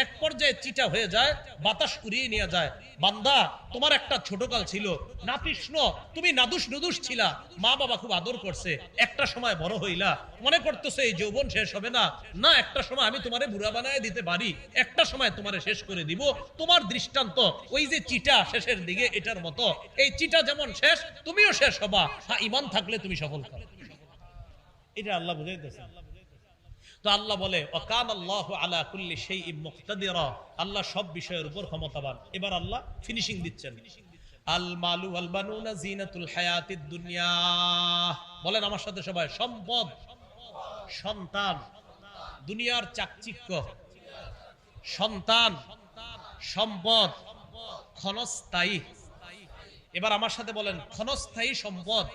এক পর্যায়ে চিটা হয়ে যায়, বাতাস উড়িয়ে নিয়ে যায়। বান্দা তোমার একটা ছোটকাল ছিল, নাতিষ্ণ, তুমি নাদুস নুদুস ছিলা, মা বাবা খুব আদর করছে, একটা সময় বড় হইলা, মনে করতেছে এই যৌবন শেষ হবে না, না একটা সময় আমি তোমারে বুড়া বানায় দিতে পারি, একটা সময় তোমারে শেষ করে দিব। তোমার দৃষ্টান্ত ওই যে চিটা শেষের দিকে, এটার মতো। এই চিটা যেমন শেষ, তুমিও শেষ হবা, হ্যাঁ ঈমান থাকলে তুমি সফল হবে। এটা আল্লাহ বুঝাইতেছে। তো আল্লাহ বলে ওয়াকান আল্লাহু আলা কুল্লি শাইইন মুকতাদিরা, আল্লাহ সব বিষয়ের উপর ক্ষমতাবান। এবার আল্লাহ ফিনিশিং দিচ্ছেন, আল মালু ওয়াল বানুনা জিনাতুল হায়াতিদ দুনিয়া। বলেন আমার সাথে সবাই, সম্পদ, সন্তান দুনিয়ার চাকচিক্য, সন্তান সম্পদ ক্ষণস্থায়ী। এবার আমার সাথে বলেন, ক্ষণস্থায়ী সম্পদ,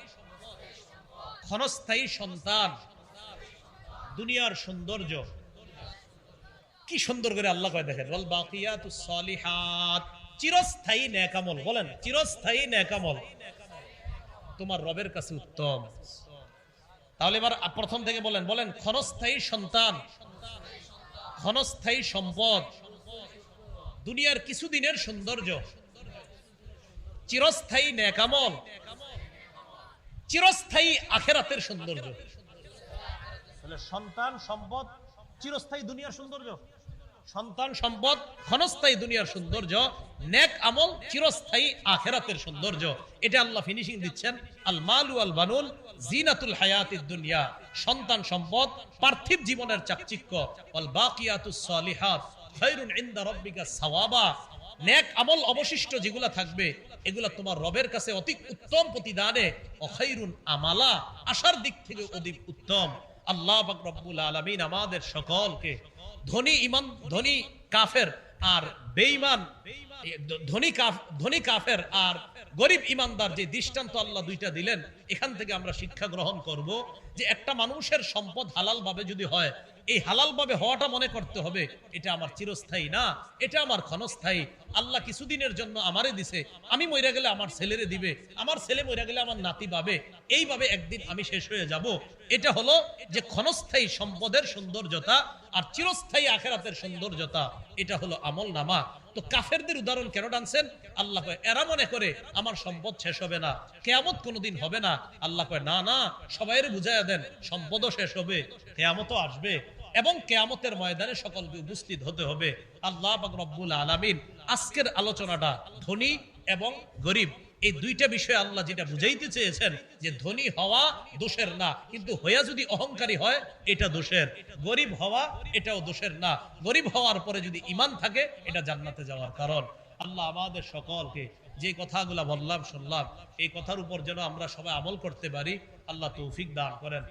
ক্ষণস্থায়ী সন্তান, দুনিয়ার সৌন্দর্য। কি সুন্দর করে আল্লাহ কয় দেখেন, ওয়াল বাকিয়াতুস সালিহাত, চিরস্থায়ী নেক আমল। বলেন চিরস্থায়ী নেক আমল তোমার রবের কাছে উত্তম। তাহলে এবার প্রথম থেকে বলেন, বলেন ক্ষণস্থায়ী সন্তান, ক্ষণস্থায়ী সম্পদ, দুনিয়ার কিছুদিনের সৌন্দর্য, চিরস্থায়ী নেক আমল, চিরস্থায়ী আখিরাতের সৌন্দর্য। সন্তান সম্পদ চিরস্থায়ী দুনিয়ার সৌন্দর্য, সন্তান সম্পদ ক্ষণস্থায়ী দুনিয়ার সৌন্দর্য, নেক আমল চিরস্থায়ী আখিরাতের সৌন্দর্য। এটা আল্লাহ ফিনিশিং দিচ্ছেন, আল মালু আল বানুন জিনাতুল হায়াতিদ দুনিয়া, সন্তান সম্পদ পার্থিব জীবনের চাকচিক্য, ওয়াল বাকিয়াতুস সালিহাত খায়রুন ইনদা রাব্বিকা সাওয়াবা, নেক আমল অবশিষ্ট যেগুলা থাকবে এগুলা তোমার রবের কাছে অতি উত্তম প্রতিদানে, ও খায়রুন আমালা, আশার দিক থেকে অধিক উত্তম। আল্লাহ পাক রব্বুল আলামিন আমাদের সকলকে ধনী ইমান, ধনী কাফের আর বেঈমান, ধনী কাফের আর গরিব ইমানদার যে দৃষ্টান্ত আল্লাহ দুইটা দিলেন, এখান থেকে আমরা শিক্ষা গ্রহণ করব যে একটা মানুষের সম্পদ হালাল ভাবে যদি হয়, এই হালাল ভাবে হওয়াটা মনে করতে হবে এটা আমার চিরস্থায়ী না, এটা আমার ক্ষণস্থায়ী। আল্লাহ কিছুদিনের জন্য আমারে দিছে, আমি মইরা গেলে আমার ছেলেরে দিবে, আমার ছেলে মইরা গেলে আমার নাতি পাবে, এইভাবে একদিন আমি শেষ হয়ে যাব। এটা হলো যে ক্ষণস্থায়ী সম্পদের সৌন্দর্যতা, আর চিরস্থায়ী আখিরাতের সৌন্দর্যতা এটা হলো আমল নামা। তো কাফেরদের উদাহরণ কেন টানছেন? আল্লাহ কয় এরা মনে করে আমার সম্পদ শেষ হবে না, কিয়ামত কোনোদিন হবে না। আল্লাহ কয় না না, সবাইরে বুঝাইয়া দেন সম্পদও শেষ হবে, কিয়ামতও আসবে, এবং কিয়ামতের ময়দানে সকলকে উপস্থিত হতে হবে। আল্লাহ পাক রব্বুল আলামিন আজকের আলোচনাটা ধনী এবং গরিব এই দুইটা বিষয় আল্লাহ যেটা বুঝাইতে চেয়েছেন, যে ধনী হওয়া দোষের না, কিন্তু হইয়া যদি অহংকারী হয় এটা দোষের, গরিব হওয়া এটাও দোষের না, গরিব হওয়ার পরে যদি ঈমান থাকে এটা জান্নাতে যাওয়ার কারণ। আল্লাহ আমাদের সকলকে যে কথাগুলা বললাম শুনলাম, এই কথার উপর যেন আমরা সবাই আমল করতে পারি, আল্লাহ তৌফিক দান করেন।